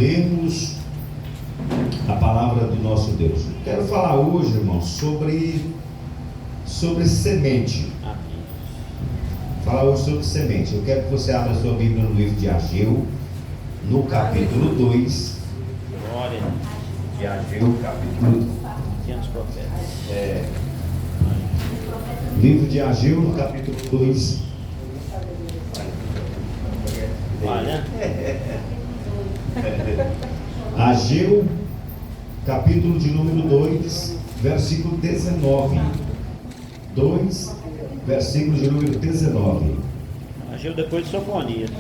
lermos a palavra do nosso Deus. Quero falar hoje, irmãos, sobre semente. Falar hoje sobre semente. Eu quero que você abra a sua Bíblia no livro de Ageu, no capítulo 2. Glória. De Ageu, capítulo 2. Livro de Ageu, no capítulo 2. Olha. Ageu, capítulo de número 2, versículo 19. 2, versículo de número 19. Ageu depois de Sofonias.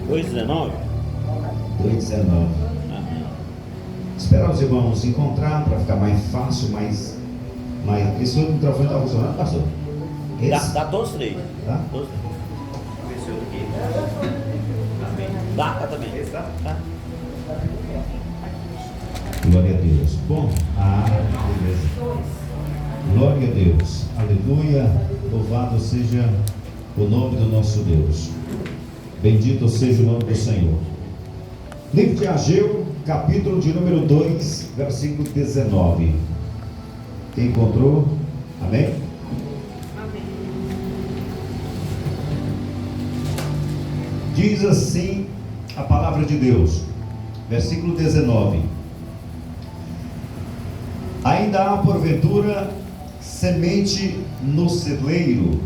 2:19. 2,19. Amém. Esperar os irmãos encontrar para ficar mais fácil, mais. Esse outro microfone está funcionando, pastor? Dá todos três. Tá? Todos três. Dá também. Tá? Glória a Deus. Bom, beleza. Glória a Deus. Aleluia. Louvado seja o nome do nosso Deus. Bendito seja o nome do Senhor. Livro de Ageu, capítulo de número 2, versículo 19. Quem encontrou? Amém? Diz assim a palavra de Deus, versículo 19: ainda há porventura semente no celeiro.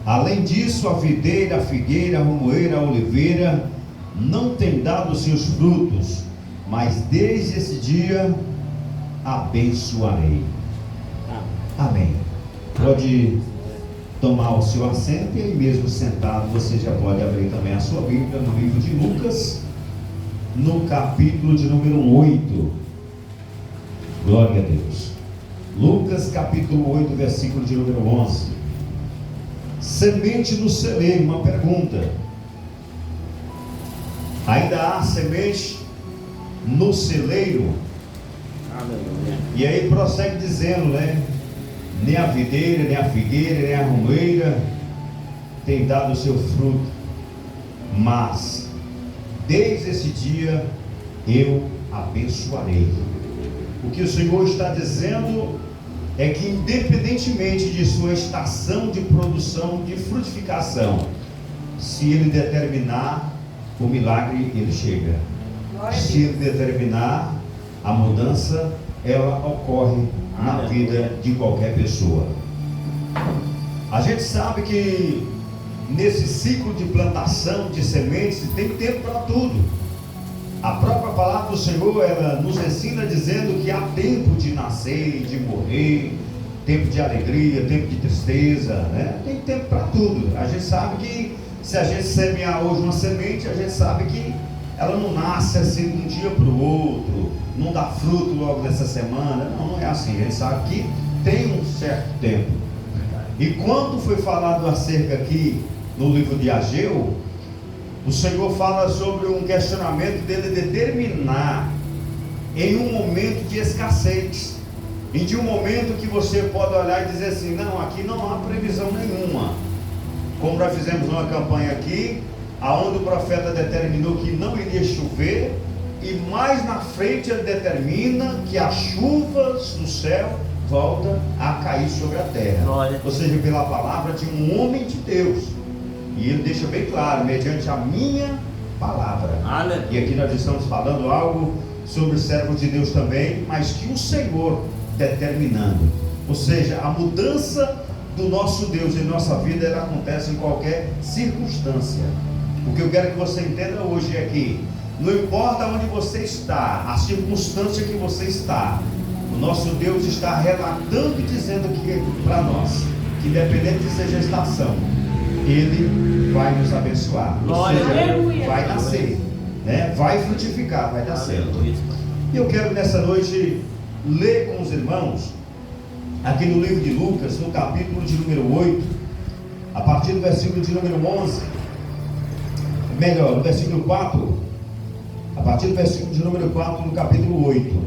Além disso, a videira, a figueira, a romoeira, a oliveira não tem dado seus frutos, mas desde esse dia abençoarei. Amém. Pode tomar o seu assento e aí mesmo sentado você já pode abrir também a sua Bíblia no livro de Lucas, no capítulo de número 8. Glória a Deus. Lucas capítulo 8, versículo de número 11. Semente no celeiro, uma pergunta. Ainda há semente no celeiro? Aleluia. E aí prossegue dizendo, né? Nem a videira, nem a figueira, nem a romeira tem dado o seu fruto, mas desde esse dia eu abençoarei. O que o Senhor está dizendo é que independentemente de sua estação de produção, de frutificação, se Ele determinar, o milagre ele chega. Se Ele determinar, a mudança ela ocorre na vida de qualquer pessoa. A gente sabe que nesse ciclo de plantação de sementes tem tempo para tudo. A própria palavra do Senhor, ela nos ensina dizendo que há tempo de nascer e de morrer, tempo de alegria, tempo de tristeza, né? Tem tempo para tudo. A gente sabe que se a gente semear hoje uma semente, a gente sabe que ela não nasce assim de um dia para o outro, não dá fruto logo nessa semana. Não é assim. A gente sabe que tem um certo tempo. E quando foi falado acerca aqui no livro de Ageu, o Senhor fala sobre um questionamento dele determinar em um momento de escassez, em de um momento que você pode olhar e dizer assim, não, aqui não há previsão nenhuma. Como nós fizemos uma campanha aqui, aonde o profeta determinou que não iria chover, e mais na frente ele determina que as chuvas do céu voltam a cair sobre a terra. Glória. Ou seja, pela palavra de um homem de Deus. E ele deixa bem claro, mediante a minha palavra. Aleluia. E aqui nós estamos falando algo sobre servos de Deus também, mas que o Senhor determinando. Ou seja, a mudança do nosso Deus em nossa vida, ela acontece em qualquer circunstância. O que eu quero que você entenda hoje é que não importa onde você está, a circunstância que você está, o nosso Deus está relatando e dizendo aqui para nós, que independente que seja a estação, Ele vai nos abençoar. Ou seja, vai nascer, né? Vai frutificar, vai dar certo. E eu quero nessa noite ler com os irmãos aqui no livro de Lucas, no capítulo de número 8, a partir do versículo de número 11, melhor, no versículo 4, a partir do versículo de número 4, no capítulo 8,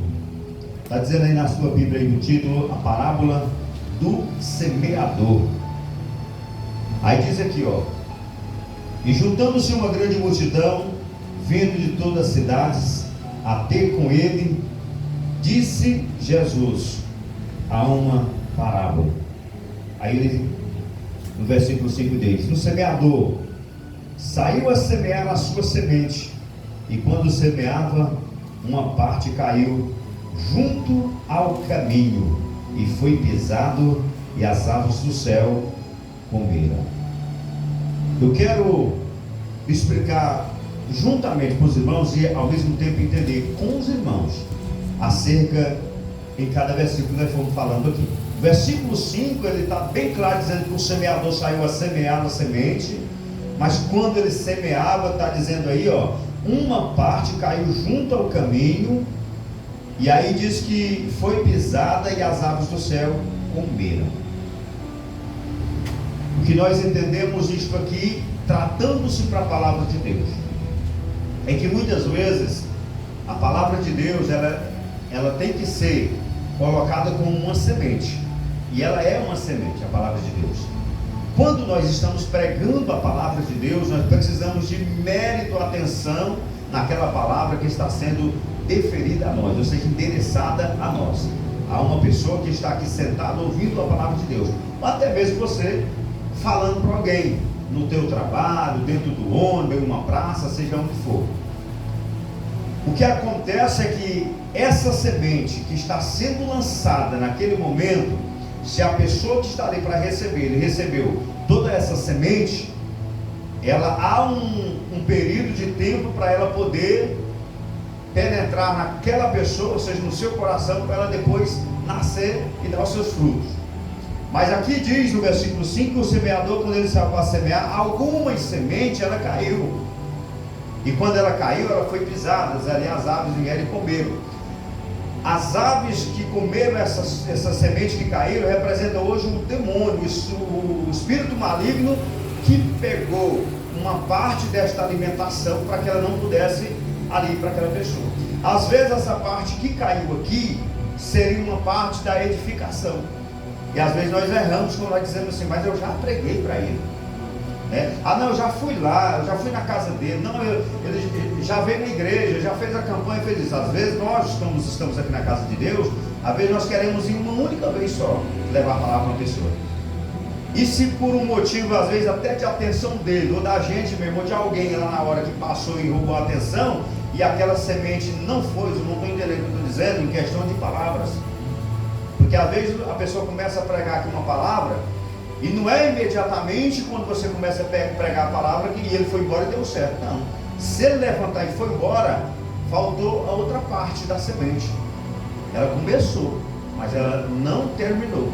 está dizendo aí na sua Bíblia, aí no título, a parábola do semeador. Aí diz aqui, ó: E juntando-se uma grande multidão, vindo de todas as cidades, a ter com ele, disse Jesus a uma parábola. Aí ele, no versículo 5 diz: o semeador saiu a semear a sua semente, e quando semeava, uma parte caiu junto ao caminho, e foi pisado, e as aves do céu comeram. Eu quero explicar juntamente com os irmãos e ao mesmo tempo entender com os irmãos acerca, em cada versículo que nós fomos falando aqui. Versículo 5, ele está bem claro dizendo que o semeador saiu a semear a semente, mas quando ele semeava, está dizendo aí, ó, uma parte caiu junto ao caminho, e aí diz que foi pisada e as aves do céu comeram. O que nós entendemos isto aqui, tratando-se para a palavra de Deus, é que muitas vezes a palavra de Deus, ela tem que ser colocada como uma semente, e ela é uma semente, a palavra de Deus. Quando nós estamos pregando a palavra de Deus, nós precisamos de mérito, atenção naquela palavra que está sendo deferida a nós, ou seja, endereçada a nós, a uma pessoa que está aqui sentada ouvindo a palavra de Deus, ou até mesmo você falando para alguém, no teu trabalho, dentro do ônibus, em uma praça, seja onde for. O que acontece é que essa semente que está sendo lançada naquele momento, se a pessoa que está ali para receber, ele recebeu toda essa semente, ela há um período de tempo para ela poder penetrar naquela pessoa, ou seja, no seu coração, para ela depois nascer e dar os seus frutos. Mas aqui diz no versículo 5, o semeador, quando ele saiu para semear, algumas sementes ela caiu, e quando ela caiu, ela foi pisada, ali as aves vieram e comeram. As aves que comeram essa semente que caíram, representam hoje o demônio, o espírito maligno que pegou uma parte desta alimentação para que ela não pudesse ali para aquela pessoa. Às vezes essa parte que caiu aqui seria uma parte da edificação, e às vezes nós erramos quando nós dizemos assim: mas eu já preguei para ele, né? Ah não, eu já fui lá, eu já fui na casa dele, não, ele já veio na igreja, já fez a campanha, fez isso. Às vezes nós estamos aqui na casa de Deus, às vezes nós queremos ir uma única vez só, levar a palavra para uma pessoa, e se por um motivo, às vezes até de atenção dele, ou da gente mesmo, ou de alguém lá na hora que passou e roubou a atenção, e aquela semente não foi, eu não estou entendendo o que eu estou dizendo, em questão de palavras, porque às vezes a pessoa começa a pregar aqui uma palavra, e não é imediatamente quando você começa a pregar a palavra que ele foi embora e deu certo, não. Se ele levantar e foi embora, faltou a outra parte da semente. Ela começou, mas ela não terminou.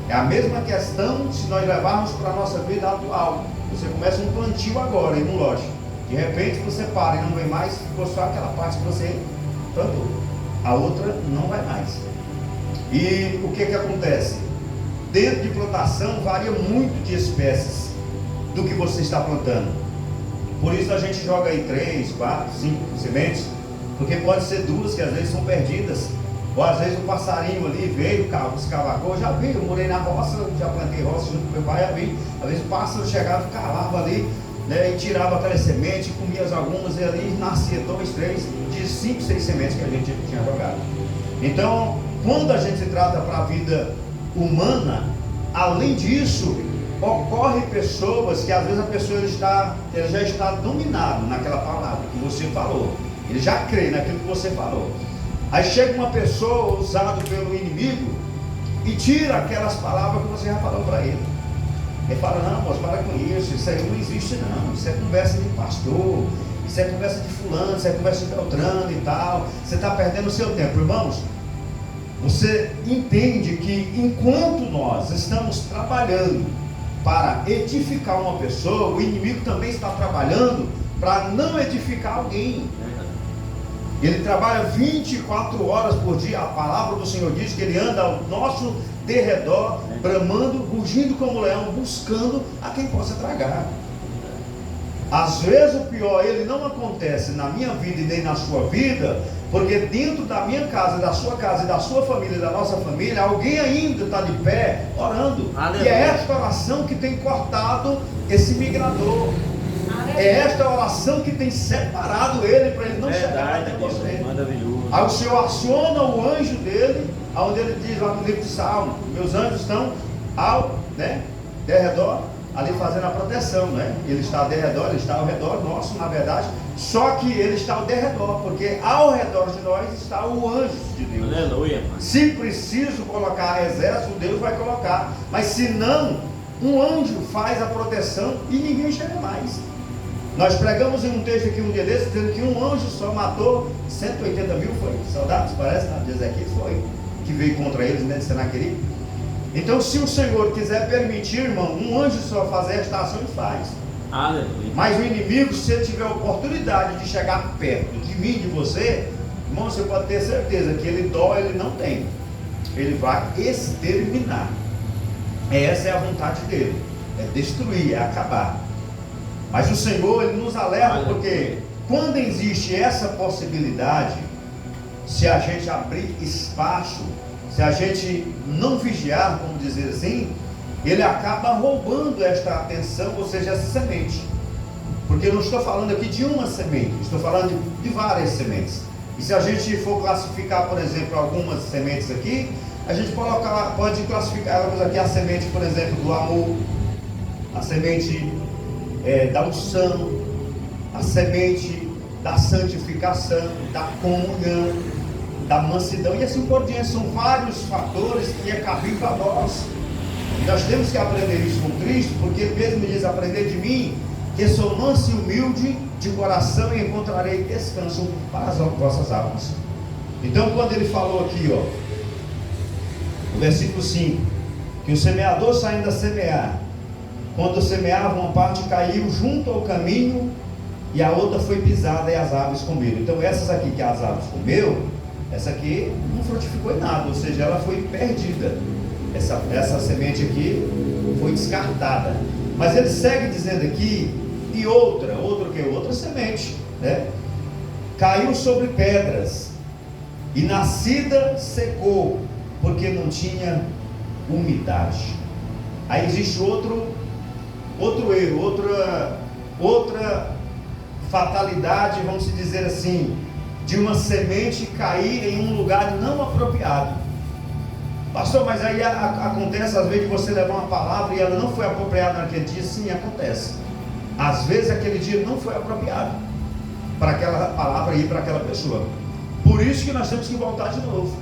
É a mesma questão se nós levarmos para a nossa vida atual. Você começa um plantio agora em um lote, de repente você para e não vem mais, ficou só aquela parte que você plantou, a outra não vai mais. E o que acontece? Dentro de plantação varia muito de espécies do que você está plantando. Por isso a gente joga aí 3, 4, 5 sementes, porque pode ser 2 que às vezes são perdidas, ou às vezes um passarinho ali veio, escavacou. Já vi, eu morei na roça, já plantei roça junto com meu pai, já vi, às vezes o pássaro chegava e calava ali, né, e tirava aquela semente, comia algumas, e ali nascia 2, 3, de 5, 6 sementes que a gente tinha jogado. Então, quando a gente se trata para a vida humana, além disso, ocorre pessoas que às vezes a pessoa ele já está dominado naquela palavra que você falou, ele já crê naquilo que você falou. Aí chega uma pessoa usada pelo inimigo e tira aquelas palavras que você já falou para ele. Ele fala: não, moço, para com isso aí não existe não, isso é conversa de pastor, isso é conversa de fulano, isso é conversa de Beltrano e tal, você está perdendo o seu tempo. Irmãos, você entende que enquanto nós estamos trabalhando para edificar uma pessoa, o inimigo também está trabalhando para não edificar alguém. Ele trabalha 24 horas por dia. A palavra do Senhor diz que ele anda ao nosso derredor, bramando, rugindo como leão, buscando a quem possa tragar. Às vezes o pior, ele não acontece na minha vida e nem na sua vida, porque dentro da minha casa, da sua casa e da sua família, da nossa família, alguém ainda está de pé orando. Aleluia. E é esta oração que tem cortado esse migrador. É esta oração que tem separado ele para ele não chegar até você. Maravilhoso. Aí o Senhor aciona o anjo dele, onde ele diz lá no livro de Salmo: meus anjos estão ao derredor, ali fazendo a proteção, né? Ele está ao derredor, ele está ao redor nosso, na verdade. Só que ele está ao derredor, porque ao redor de nós está o anjo de Deus. Aleluia. Se preciso colocar exército, Deus vai colocar. Mas se não, um anjo faz a proteção e ninguém chega mais. Nós pregamos em um texto aqui um dia desses, dizendo que um anjo só matou 180 mil, foi? Soldados, parece, na de Ezequiel foi, que veio contra eles, né, de Senaqueribe. Então, se o Senhor quiser permitir, irmão, um anjo só fazer esta ação, ele faz. Aleluia. Mas o inimigo, se ele tiver a oportunidade de chegar perto de mim, de você, irmão, você pode ter certeza que ele ele não tem. Ele vai exterminar. Essa é a vontade dele, é destruir, é acabar. Mas o Senhor, ele nos alerta, porque quando existe essa possibilidade, se a gente abrir espaço, se a gente não vigiar, vamos dizer assim, ele acaba roubando esta atenção, ou seja, essa semente. Porque eu não estou falando aqui de uma semente, estou falando de várias sementes. E se a gente for classificar, por exemplo, algumas sementes aqui, a gente pode classificar elas aqui: a semente, por exemplo, do amor, a semente da unção, a semente da santificação, da comunhão, da mansidão, e assim por diante. São vários fatores que é cabível para nós. E nós temos que aprender isso com Cristo, porque Ele mesmo diz: aprender de mim, que sou manso e humilde de coração, e encontrarei descanso para as vossas almas. Então, quando ele falou aqui, no versículo 5, que o semeador saindo a semear, quando semeava, uma parte caiu junto ao caminho, e a outra foi pisada, e as aves comeram. Então essas aqui que as aves comeu, essa aqui não frutificou em nada, ou seja, ela foi perdida. Essa semente aqui foi descartada. Mas ele segue dizendo aqui: e outra semente, né? Caiu sobre pedras, e nascida secou, porque não tinha umidade. Aí existe outro erro, outra fatalidade, vamos dizer assim, de uma semente cair em um lugar não apropriado. Pastor, mas aí acontece às vezes de você levar uma palavra e ela não foi apropriada naquele dia. Sim, acontece. Às vezes aquele dia não foi apropriado para aquela palavra ir para aquela pessoa. Por isso que nós temos que voltar de novo.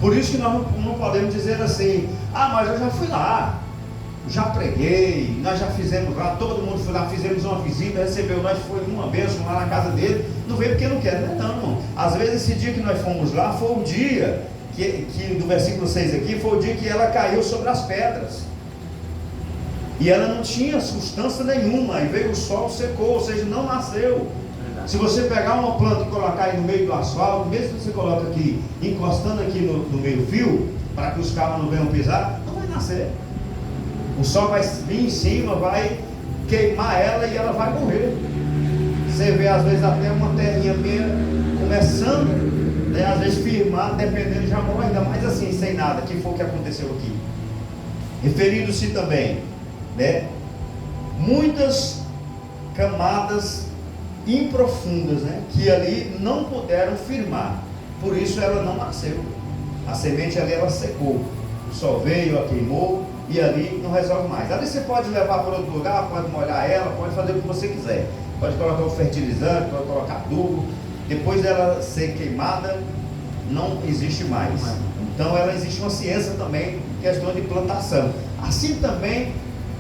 Por isso que nós não podemos dizer assim: ah, mas eu já fui lá, já preguei, nós já fizemos lá, todo mundo foi lá, fizemos uma visita, recebeu nós, foi uma bênção lá na casa dele, não veio porque não quer, não, irmão. Às vezes esse dia que nós fomos lá foi o dia que do versículo 6 aqui, foi o dia que ela caiu sobre as pedras, e ela não tinha substância nenhuma, e veio o sol, secou, ou seja, não nasceu. Se você pegar uma planta e colocar aí no meio do asfalto, mesmo que você coloque aqui, encostando aqui no meio fio, para que os carros não venham pisar, não vai nascer. O sol vai vir em cima, vai queimar ela e ela vai morrer. Você vê às vezes até uma terrinha meia começando, né, às vezes firmar, dependendo, já morre, ainda mais assim, sem nada, que foi o que aconteceu aqui. Referindo-se também, né, muitas camadas improfundas, né, que ali não puderam firmar, por isso ela não nasceu. A semente ali ela secou, o sol veio, a queimou, e ali não resolve mais. Ali você pode levar para outro lugar, pode molhar ela, pode fazer o que você quiser, pode colocar o fertilizante, pode colocar adubo. Depois dela ser queimada, não existe mais. Então ela existe uma ciência também, questão de plantação. Assim também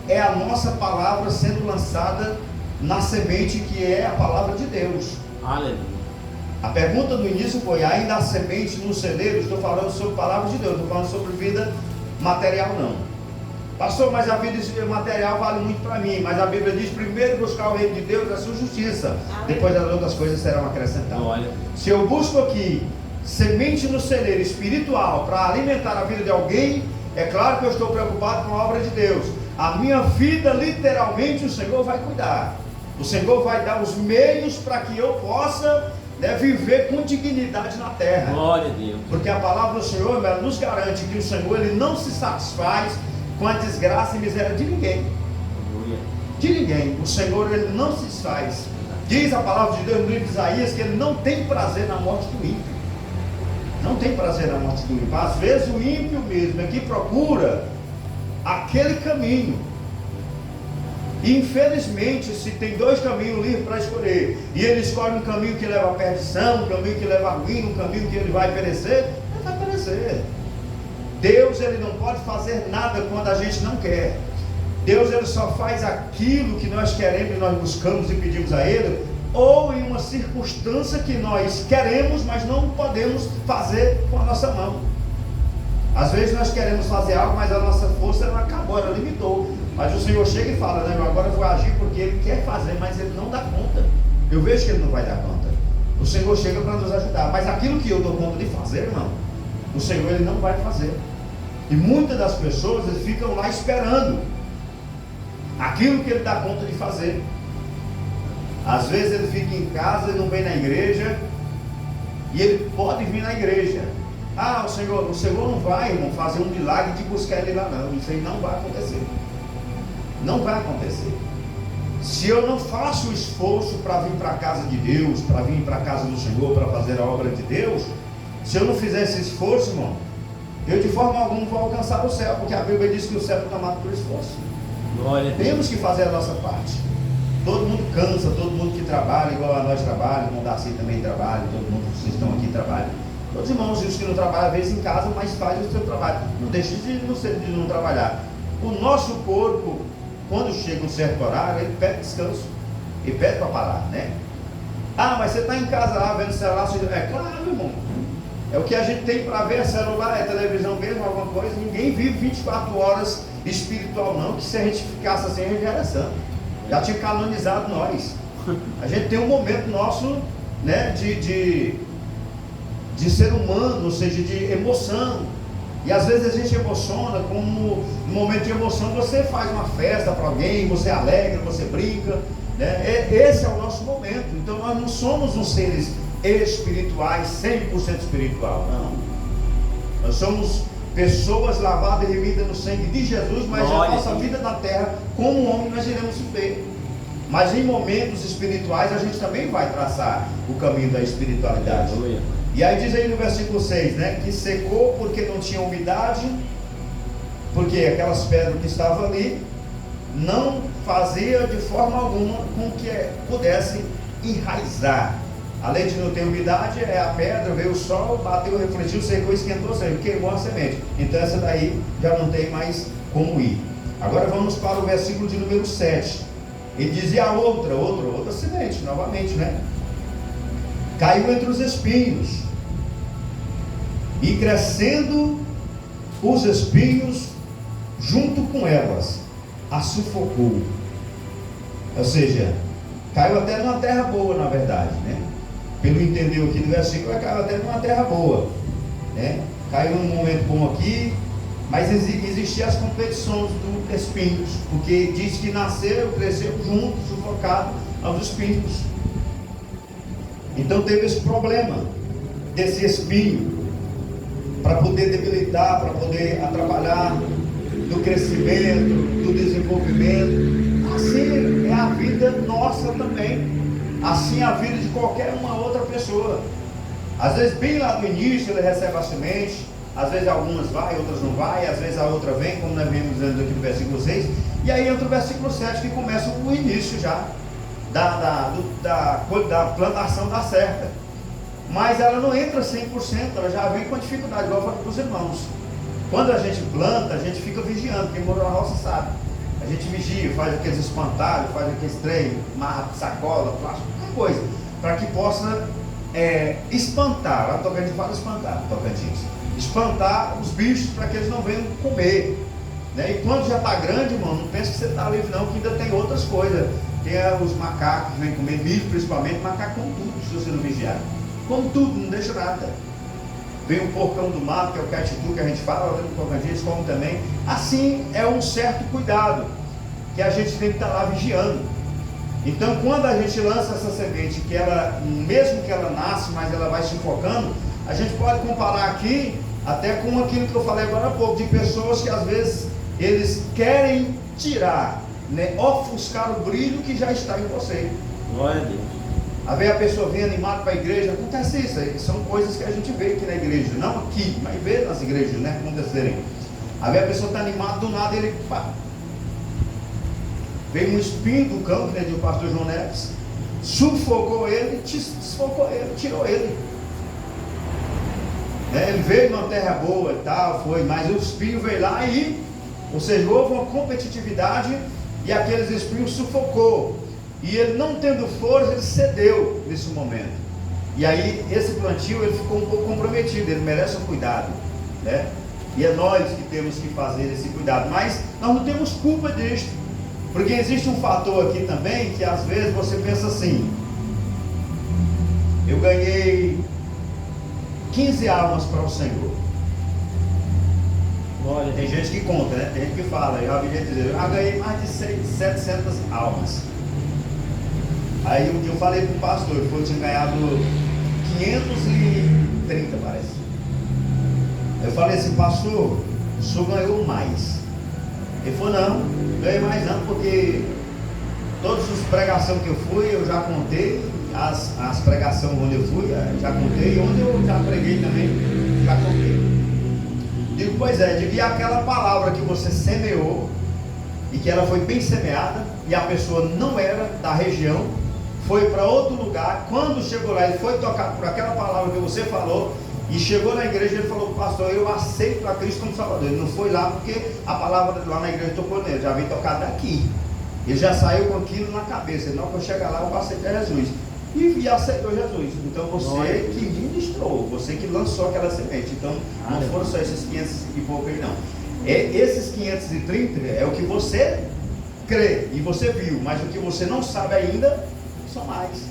é a nossa palavra sendo lançada na semente, que é a palavra de Deus. Aleluia. A pergunta do início foi: ainda há semente no celeiro? Estou falando sobre a palavra de Deus, estou falando sobre vida material não. Pastor, mas a vida material vale muito para mim, mas a Bíblia diz: primeiro buscar o reino de Deus e a sua justiça, depois as outras coisas serão acrescentadas. Olha. Se eu busco aqui semente no celeiro espiritual para alimentar a vida de alguém, é claro que eu estou preocupado com a obra de Deus. A minha vida, literalmente, o Senhor vai cuidar. O Senhor vai dar os meios para que eu possa, né, viver com dignidade na terra. Glória a Deus. Porque a palavra do Senhor, ela nos garante que o Senhor, ele não se satisfaz com a desgraça e miséria de ninguém. de ninguém. O Senhor, Ele não se desfaz. Diz a palavra de Deus no livro de Isaías que Ele não tem prazer na morte do ímpio. Não tem prazer na morte do ímpio. Às vezes o ímpio mesmo é que procura aquele caminho. E infelizmente, se tem dois caminhos livres para escolher, e ele escolhe um caminho que leva à perdição, um caminho que leva à ruína, um caminho que ele vai perecer, ele vai perecer. Deus, Ele não pode fazer nada quando a gente não quer. Deus, Ele só faz aquilo que nós queremos e nós buscamos e pedimos a Ele, ou em uma circunstância que nós queremos, mas não podemos fazer com a nossa mão. Às vezes nós queremos fazer algo, mas a nossa força ela acabou, ela limitou. Mas o Senhor chega e fala, né, agora eu vou agir porque Ele quer fazer, mas Ele não dá conta. Eu vejo que Ele não vai dar conta. O Senhor chega para nos ajudar, mas aquilo que eu dou conta de fazer, irmão, o Senhor Ele não vai fazer. E muitas das pessoas eles ficam lá esperando aquilo que Ele dá conta de fazer. Às vezes ele fica em casa e não vem na igreja, e ele pode vir na igreja. Ah, o Senhor não vai, irmão, fazer um milagre de buscar Ele lá, não. Isso aí não vai acontecer. Não vai acontecer. Se eu não faço o esforço para vir para a casa de Deus, para vir para a casa do Senhor, para fazer a obra de Deus, se eu não fizer esse esforço, irmão, eu de forma alguma vou alcançar o céu, porque a Bíblia diz que o céu é tomado por esforço. Glória a Deus. Temos que fazer a nossa parte. Todo mundo cansa, todo mundo que trabalha, igual a nós trabalha, o irmão Darcy também trabalha, todo mundo que vocês estão aqui trabalha. Todos os irmãos e os que não trabalham, às vezes em casa, mas fazem o seu trabalho. Não deixe de não trabalhar. O nosso corpo, quando chega um certo horário, ele pede descanso. Ele pede para parar, né? Ah, mas você está em casa lá vendo celular, é claro, irmão. É o que a gente tem para ver, celular, é televisão mesmo, alguma coisa. Ninguém vive 24 horas espiritual não, que se a gente ficasse assim, a gente já era santo. Já tinha canonizado nós. A gente tem um momento nosso, né, de ser humano, ou seja, de emoção. E às vezes a gente emociona, como no momento de emoção você faz uma festa para alguém, você alegra, você brinca, né? Esse é o nosso momento. Então nós não somos uns seres espirituais, 100% espiritual, não. Nós somos pessoas lavadas e remidas no sangue de Jesus, mas a nossa vida na terra, como homem, nós iremos sofrer. Mas em momentos espirituais a gente também vai traçar o caminho da espiritualidade. E aí diz aí no versículo 6, né, que secou porque não tinha umidade, porque aquelas pedras que estavam ali não fazia de forma alguma com que pudesse enraizar. Além de não ter umidade, é a pedra, veio o sol, bateu, refletiu, secou, esquentou, queimou a semente. Então essa daí já não tem mais como ir. Agora vamos para o versículo de número 7. Ele dizia a outra semente, novamente, né? Caiu entre os espinhos, e crescendo os espinhos junto com elas, a sufocou. Ou seja, caiu até numa terra boa, na verdade, né? Pelo entendeu aqui do versículo, caiu até numa terra boa, né? Caiu num momento bom aqui, mas existiam as competições dos espinhos, porque diz que nasceu, cresceu junto, sufocado aos espinhos. Então teve esse problema desse espinho, para poder debilitar, para poder atrapalhar no crescimento, do desenvolvimento. Assim é a vida nossa também. Assim é a vida de qualquer uma outra pessoa. Às vezes bem lá no início ele recebe a semente, às vezes algumas vai, outras não vai, às vezes a outra vem, como nós vimos aqui no versículo 6, e aí entra o versículo 7 que começa o início já da plantação da certa. Mas ela não entra 100%, ela já vem com dificuldade, igual eu falei para os irmãos. Quando a gente planta, a gente fica vigiando, quem morou na roça sabe. A gente vigia, faz aqueles espantalhos, faz aqueles trem, marra, sacola, plástico, qualquer coisa, para que possa espantar, lá Tocantins fala espantar, espantar os bichos para que eles não venham comer, né? E quando já está grande, irmão, não pense que você está livre não, que ainda tem outras coisas. Tem os macacos que vêm comer milho, principalmente, macaco com tudo, se você não vigiar. Como tudo, não deixa nada. Vem o porcão do mato, que é o catitu que a gente fala, lá no Tocantins, como também. Assim é um certo cuidado, que a gente tem que estar lá vigiando. Então quando a gente lança essa semente, que ela, mesmo que ela nasce, mas ela vai se focando, a gente pode comparar aqui, até com aquilo que eu falei agora há pouco, de pessoas que às vezes, eles querem tirar né, ofuscar o brilho que já está em você. Glória a Deus. Às vezes a pessoa vem animada para a igreja, acontece isso aí, são coisas que a gente vê aqui na igreja, não aqui, mas vê nas igrejas, né, acontecerem. Às vezes a pessoa está animada, do nada ele, pá, veio um espinho do campo, né, do pastor João Neves, sufocou ele, desfocou ele, tirou ele. Ele veio numa terra boa e tal, foi, mas o espinho veio lá e, ou seja, houve uma competitividade e aqueles espinhos sufocou. E ele não tendo força, ele cedeu nesse momento. E aí esse plantio ele ficou um pouco comprometido, ele merece um cuidado, né? E é nós que temos que fazer esse cuidado, mas nós não temos culpa disto, porque existe um fator aqui também que às vezes você pensa assim: eu ganhei 15 almas para o Senhor. Glória. Tem gente que conta, né? Tem gente que fala, eu já vi gente dizer, eu ganhei mais de 700 almas. Aí um dia eu falei para o pastor, ele falou que tinha ganhado 530, parece. Eu falei assim, pastor, o senhor ganhou mais. Ele falou, não, ganhei mais não, porque todas as pregações que eu fui, eu já contei, as pregações onde eu fui, já contei, e onde eu já preguei também, já contei. Digo, pois é, digo, e aquela palavra que você semeou, e que ela foi bem semeada, e a pessoa não era da região, foi para outro lugar, quando chegou lá, ele foi tocado por aquela palavra que você falou, e chegou na igreja e ele falou, pastor, eu aceito a Cristo como Salvador. Ele não foi lá porque a palavra lá na igreja tocou nele, já veio tocado daqui. Ele já saiu com aquilo na cabeça, não, quando chegar lá eu vou aceitar Jesus. E aceitou Jesus. Então você que ministrou, você que lançou aquela semente. Então não foram só esses 500 e pouco aí não. Esses 530 é o que você crê e você viu, mas o que você não sabe ainda são mais.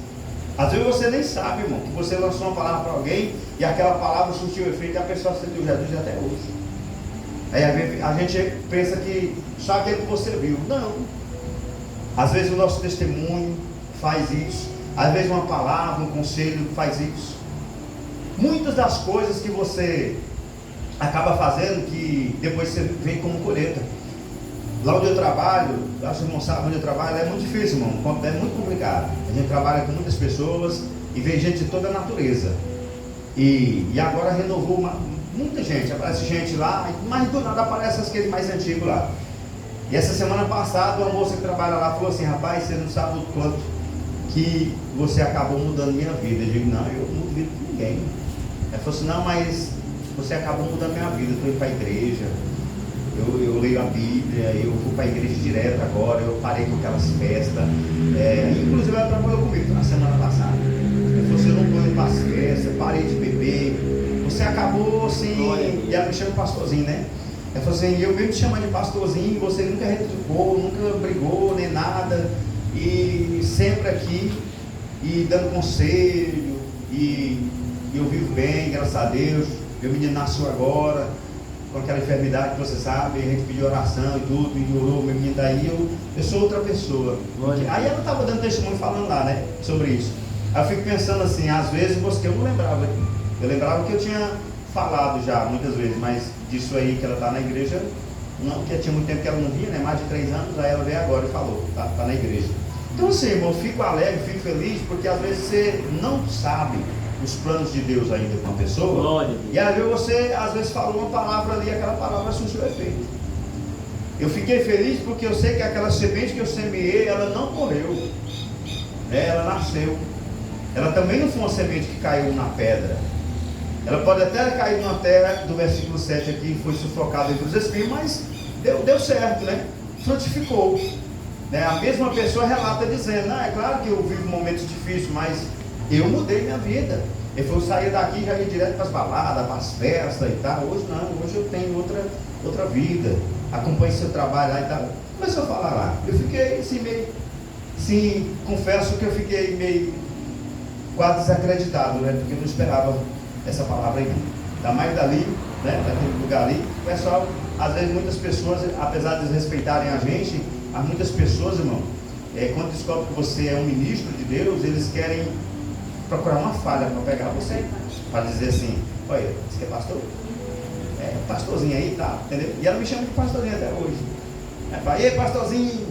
Às vezes você nem sabe, irmão, que você lançou uma palavra para alguém e aquela palavra surtiu efeito e a pessoa aceitou Jesus até hoje. Aí a gente pensa que só aquele que você viu. Não. Às vezes o nosso testemunho faz isso. Às vezes uma palavra, um conselho faz isso. Muitas das coisas que você acaba fazendo, que depois você vem como colheita. Lá onde eu trabalho, acho que o irmão sabe onde eu trabalho, é muito difícil, irmão, é muito complicado. A gente trabalha com muitas pessoas e vem gente de toda a natureza. E agora renovou muita gente, aparece gente lá, mas do nada aparece aqueles mais antigos lá. E essa semana passada, uma moça que trabalha lá falou assim, rapaz, você não sabe o quanto que você acabou mudando minha vida. Eu digo, não, eu não duvido de ninguém. Ela falou assim, não, mas você acabou mudando minha vida, eu estou indo para a igreja. Eu leio a Bíblia, eu vou para a igreja direto agora, eu parei com aquelas festas. Inclusive ela trabalhou comigo na semana passada. Ela falou assim, eu não estou indo para as festas, parei de beber. Você acabou assim, e ela me chama de pastorzinho, né? Ela falou assim, eu mesmo te chamando de pastorzinho, você nunca retrucou, nunca brigou, nem nada. E sempre aqui, e dando conselho, e eu vivo bem, graças a Deus. Meu menino nasceu agora, com aquela enfermidade que você sabe, a gente pediu oração e tudo, e orou, meu menino daí, eu sou outra pessoa. Aí ela estava dando testemunho falando lá, né, sobre isso. Aí eu fico pensando assim, às vezes eu não lembrava, eu lembrava que eu tinha falado já, muitas vezes, mas disso aí que ela está na igreja, não, porque tinha muito tempo que ela não vinha, né, mais de 3 anos, aí ela veio agora e falou, tá na igreja. Então assim, irmão, eu fico alegre, fico feliz, porque às vezes você não sabe os planos de Deus ainda com a pessoa. Glória. E às vezes você, falou uma palavra ali, aquela palavra surgiu efeito. Eu fiquei feliz porque eu sei que aquela semente que eu semeei, ela não morreu, ela nasceu. Ela também não foi uma semente que caiu na pedra. Ela pode até cair numa terra, do versículo 7 aqui, foi sufocada entre os espinhos, mas deu certo, né? Frutificou. A mesma pessoa relata dizendo, é claro que eu vivo momentos difíceis, mas eu mudei minha vida. Ele falou, eu saía daqui e já ia direto para as baladas, para as festas e tal. Hoje não, hoje eu tenho outra vida. Acompanho seu trabalho lá e tal. Começou a falar lá. Eu fiquei assim meio, sim, confesso que eu fiquei meio quase desacreditado, né? Porque eu não esperava essa palavra aí. Ainda mais dali, né? Daquele lugar ali. O pessoal, às vezes muitas pessoas, apesar de respeitarem a gente, há muitas pessoas, irmão, quando descobrem que você é um ministro de Deus, eles querem procurar uma falha para pegar você, para dizer assim, olha, você é pastor? Pastorzinho aí, tá, entendeu? E ela me chama de pastorzinho até hoje. Ela fala, ei, pastorzinho,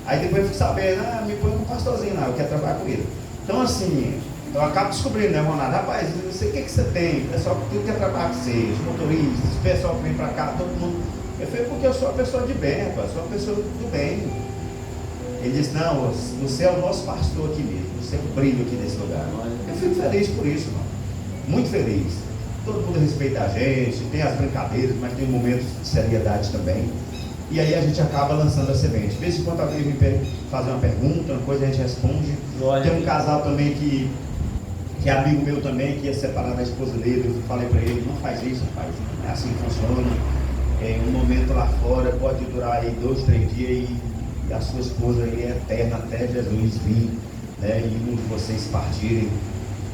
Aí depois eu fico sabendo, me põe um pastorzinho lá, eu quero trabalhar com ele. Então assim, eu acabo descobrindo, né, Ronaldo? Rapaz, eu sei o que você tem, o pessoal que tudo quer trabalhar com você, os motoristas, o pessoal que vem pra cá, todo mundo. Eu falei, porque eu sou uma pessoa de bem, rapaz, sou uma pessoa do bem. Ele disse, não, você é o nosso pastor aqui mesmo, você é o brilho aqui nesse lugar. Eu fico feliz por isso, mano. Muito feliz. Todo mundo respeita a gente, tem as brincadeiras, mas tem momentos de seriedade também. E aí a gente acaba lançando a semente. De vez em quando alguém vem fazer uma pergunta, uma coisa a gente responde. Tem um casal também que é amigo meu também, que ia separar da esposa dele. Eu falei para ele, não faz isso, rapaz, não é assim que funciona. Um momento lá fora pode durar aí 2, 3 dias e a sua esposa aí é eterna até Jesus vir, né, e um de vocês partirem.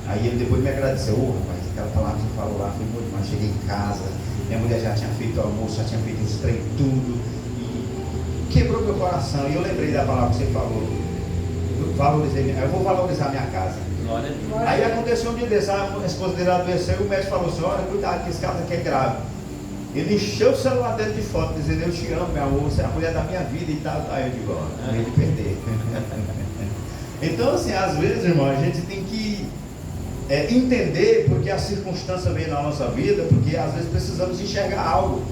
Aí ele depois me agradeceu, rapaz, aquela palavra que você falou lá foi muito demais. Cheguei em casa, minha mulher já tinha feito o almoço, já tinha feito os trem tudo, e quebrou meu coração. E eu lembrei da palavra que você falou, eu vou valorizar minha casa. Aí aconteceu um dia desse, a esposa dele adoeceu e o médico falou assim, olha, cuidado que esse caso aqui é grave. Ele encheu o celular dele de foto, dizendo, eu te amo, meu amor, você é a mulher da minha vida e tal. Aí eu digo, ó, meio de perder. Então assim, às vezes, irmão, a gente tem que entender porque a circunstância vem na nossa vida, porque às vezes precisamos enxergar algo.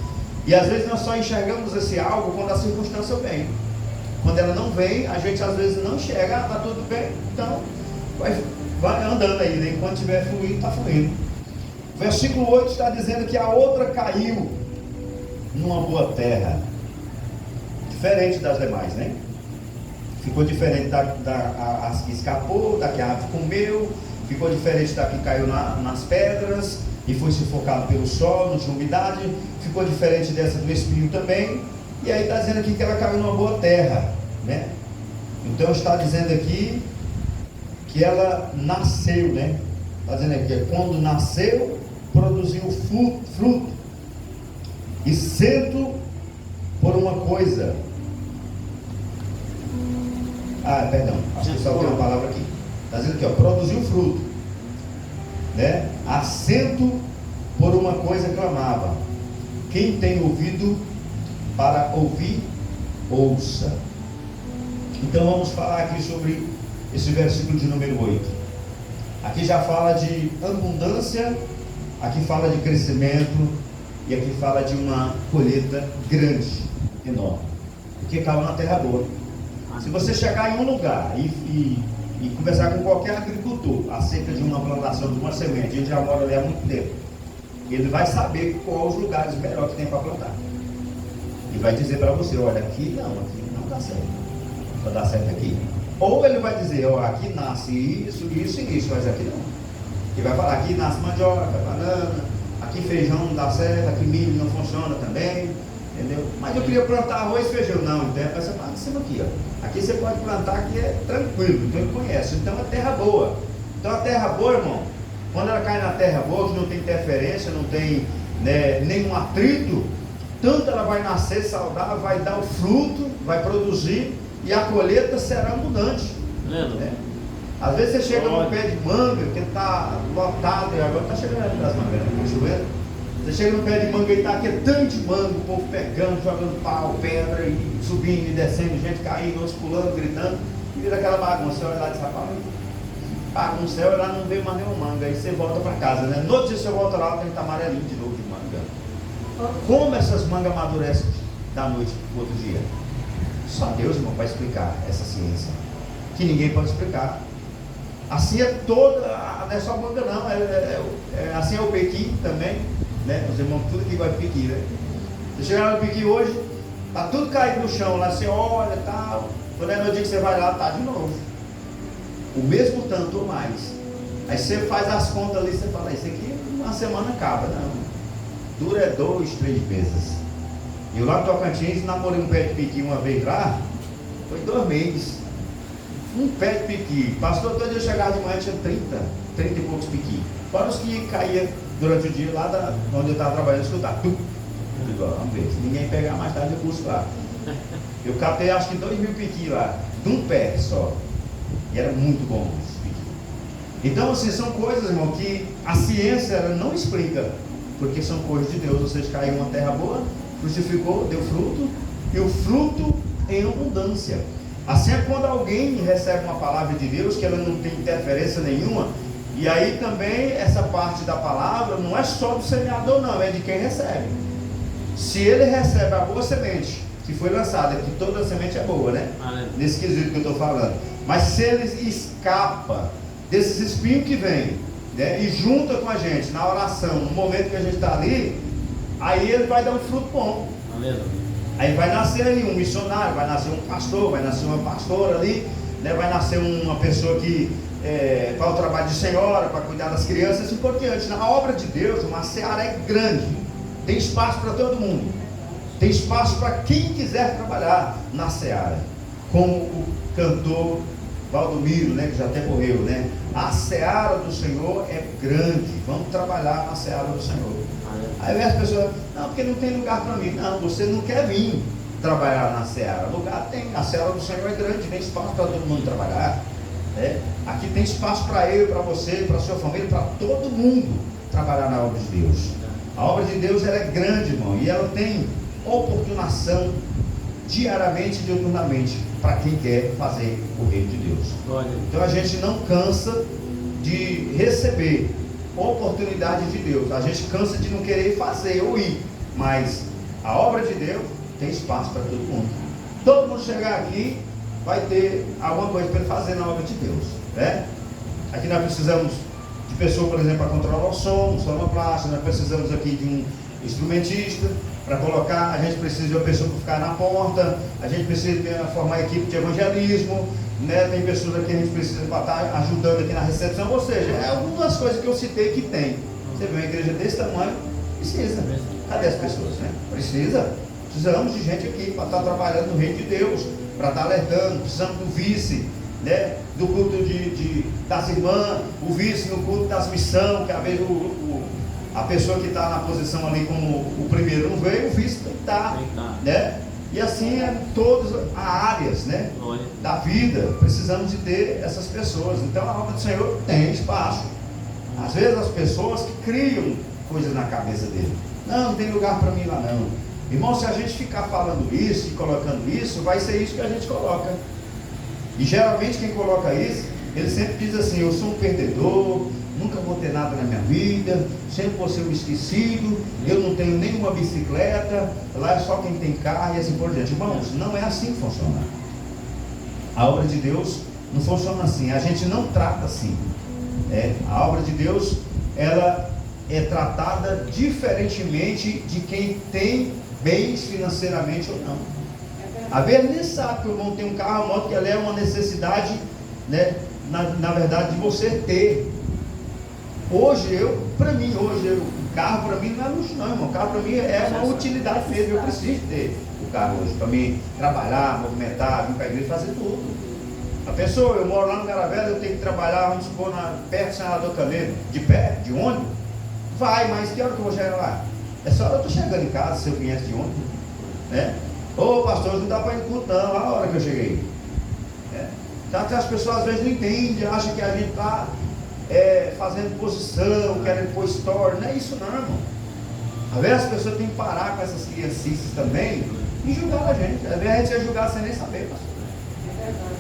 E às vezes nós só enxergamos esse algo quando a circunstância vem. Quando ela não vem, a gente às vezes não enxerga, tá tudo bem, então vai andando aí, né? Enquanto estiver fluindo, está fluindo. Versículo 8 está dizendo que a outra caiu numa boa terra, diferente das demais, né? Ficou diferente da que escapou, da que a ave comeu, ficou diferente da que caiu nas pedras e foi sufocado pelo sol, não tinha umidade, ficou diferente dessa do espinho também. E aí está dizendo aqui que ela caiu numa boa terra, né? Então está dizendo aqui que ela nasceu, né? Está dizendo aqui, quando nasceu, produziu fruto, e cento por uma coisa. Perdão, acho que só tem uma palavra aqui. Está dizendo aqui, produziu fruto, né? Assento por uma coisa clamava. Quem tem ouvido para ouvir, ouça. Então vamos falar aqui sobre esse versículo de número 8. Aqui já fala de abundância, aqui fala de crescimento, e aqui fala de uma colheita grande, enorme, porque caiu na terra boa. Se você chegar em um lugar e conversar com qualquer agricultor acerca de uma plantação de uma semente, ele já mora ali há muito tempo, ele vai saber quais os lugares melhores que tem para plantar. E vai dizer para você, olha, aqui não dá certo, vai dar certo aqui. Ou ele vai dizer, aqui nasce isso, isso e isso, mas aqui não. Ele vai falar, aqui nasce mandioca, banana, aqui feijão não dá certo, aqui milho não funciona também, entendeu? Mas eu queria plantar arroz e feijão, não, então você planta em cima aqui, ó. Aqui você pode plantar, aqui é tranquilo, então ele conhece, então é terra boa. Então a terra boa, irmão, quando ela cai na terra boa, que não tem interferência, não tem, né, nenhum atrito, tanto ela vai nascer saudável, vai dar o fruto, vai produzir, e a colheita será abundante. Né? Às vezes você chega num pé de manga, que está lotado, e agora está chegando ali das mangas, né? Cachoeira. Você chega no pé de manga e está aquele tanto de manga, o povo pegando, jogando pau, pedra, e subindo e descendo, gente caindo, outros pulando, gritando, e vira aquela bagunça. Você olha lá de sapato, paga no céu e lá não veio mais nenhuma manga, aí você volta para casa, né? No outro dia você volta lá, tem que estar amarelinho de novo de manga. Como essas mangas amadurecem da noite para o outro dia? Só Deus, irmão, para explicar essa ciência, que ninguém pode explicar. Assim é toda, não é só manga não, assim é o pequi também, né? Os irmãos tudo que gosta de pequi, né? Você chegar no pequi hoje, tá tudo caído no chão, lá você olha e tal, quando é no dia que você vai lá, tá de novo, o mesmo tanto ou mais. Aí você faz as contas ali, você fala, isso aqui uma semana acaba, não, dura 2, 3 meses. Eu lá no Tocantins namorei um pé de piqui uma vez lá, foi 2 meses. Um pé de piqui, pastor, todo dia eu chegava de manhã, tinha 30 e poucos piqui. Fora os que caía durante o dia lá onde eu estava trabalhando, escutar. Vamos ver, se ninguém pegar mais tarde eu curso lá. Eu catei acho que 2.000 piqui lá, de um pé só. E era muito bom esse piqui. Então assim, são coisas, irmão, que a ciência ela não explica, porque são coisas de Deus. Ou seja, caiu uma terra boa, frutificou, deu fruto, e o fruto em abundância. Assim é quando alguém recebe uma palavra de Deus, que ela não tem interferência nenhuma, e aí também essa parte da palavra não é só do semeador não, é de quem recebe. Se ele recebe a boa semente, que foi lançada, que toda semente é boa, né? Nesse quesito que eu estou falando. Mas se ele escapa desses espinhos que vem, né, e junta com a gente na oração, no momento que a gente está ali, aí ele vai dar um fruto bom. Aí vai nascer aí um missionário, vai nascer um pastor, vai nascer uma pastora ali, né, vai nascer uma pessoa que para o trabalho de senhora, para cuidar das crianças e por diante. Na obra de Deus, uma seara é grande, tem espaço para todo mundo, tem espaço para quem quiser trabalhar na seara, como o cantor Valdomiro, né, que já até morreu, né? A seara do Senhor é grande, vamos trabalhar na seara do Senhor. Aí vem as pessoas, não, porque não tem lugar para mim. Não, você não quer vir trabalhar na seara. Lugar tem, a seara do Senhor é grande, tem espaço para todo mundo trabalhar, né? Aqui tem espaço para eu, para você, para a sua família, para todo mundo trabalhar na obra de Deus. A obra de Deus ela é grande, irmão, e ela tem oportunação diariamente e diuturnamente para quem quer fazer o reino de Deus. Então a gente não cansa de receber oportunidade de Deus, a gente cansa de não querer fazer ou ir, mas a obra de Deus tem espaço para todo mundo. Todo mundo chegar aqui vai ter alguma coisa para ele fazer na obra de Deus, né? Aqui nós precisamos de pessoa, por exemplo, para controlar o som, sonoplasta, nós precisamos aqui de um instrumentista para colocar, a gente precisa de uma pessoa para ficar na porta, a gente precisa formar equipe de evangelismo, né? Tem pessoas aqui que a gente precisa para estar ajudando aqui na recepção, ou seja, é algumas das coisas que eu citei que tem. Você vê uma igreja desse tamanho, precisa. Cadê as pessoas, né? Precisamos de gente aqui para estar trabalhando no reino de Deus, para estar alertando, precisamos do vice, né? Do culto das irmãs, o vice no culto das missões, que às vezes a pessoa que está na posição ali como o primeiro não veio, o vice tem que estar, né? E assim é em todas as áreas, né, da vida, precisamos de ter essas pessoas. Então a obra do Senhor tem espaço. Às vezes as pessoas que criam coisas na cabeça dele, não tem lugar para mim lá não. Irmão, se a gente ficar falando isso e colocando isso, vai ser isso que a gente coloca. E geralmente quem coloca isso, ele sempre diz assim, eu sou um perdedor, nunca vou ter nada na minha vida, sempre vou ser um esquecido, eu não tenho nenhuma bicicleta, lá é só quem tem carro e assim por diante. Irmãos, não é assim que funciona. A obra de Deus não funciona assim, a gente não trata assim. A obra de Deus, ela é tratada diferentemente de quem tem bens financeiramente ou não. A vezes nem sabe que o irmão tem um carro, uma moto, que ela é uma necessidade, né, na verdade, de você ter. Hoje, o carro para mim não é luxo não, irmão. O carro para mim é uma utilidade mesmo. Eu preciso ter o carro hoje para mim trabalhar, movimentar, vir para a igreja, fazer tudo. A pessoa, eu moro lá no Garavela, eu tenho que trabalhar, vamos supor, perto do Senador Canedo, de pé, de ônibus. Vai, mas que hora que eu vou chegar lá? Essa hora eu estou chegando em casa, se eu viesse de ônibus, né? Ô pastor, não dá para ir no culto não, a hora que eu cheguei. Então as pessoas às vezes não entendem, acham que a gente está fazendo posição, querendo pôr story. Não é isso não, irmão. Às vezes as pessoas têm que parar com essas criancices também e julgar a gente. Às vezes a gente é julgar sem nem saber, pastor.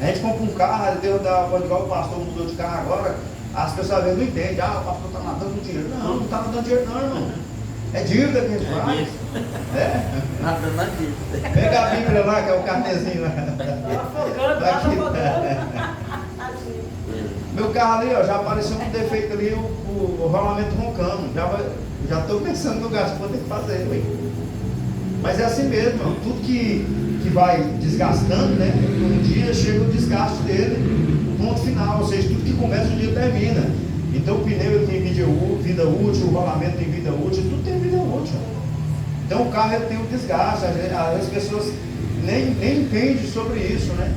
A gente compra um carro, Deus dá, igual o pastor mudou de carro agora, as pessoas às vezes não entendem, o pastor está nadando dinheiro. Não está nadando dinheiro não, irmão. É dívida que a gente faz. Nada na dívida. Pega a Bíblia lá, que é o carnezinho lá. Meu carro ali, ó, já apareceu um defeito ali, o rolamento roncando. Já estou pensando no gasto que vou ter que fazer. Mas é assim mesmo, ó, tudo que vai desgastando, né? Um dia chega o desgaste dele, ponto final. Ou seja, tudo que começa, um dia termina. Então o pneu tem vida útil, o rolamento tem vida útil, tudo tem vida útil. Então o carro ele tem um desgaste, as pessoas nem entendem sobre isso, né?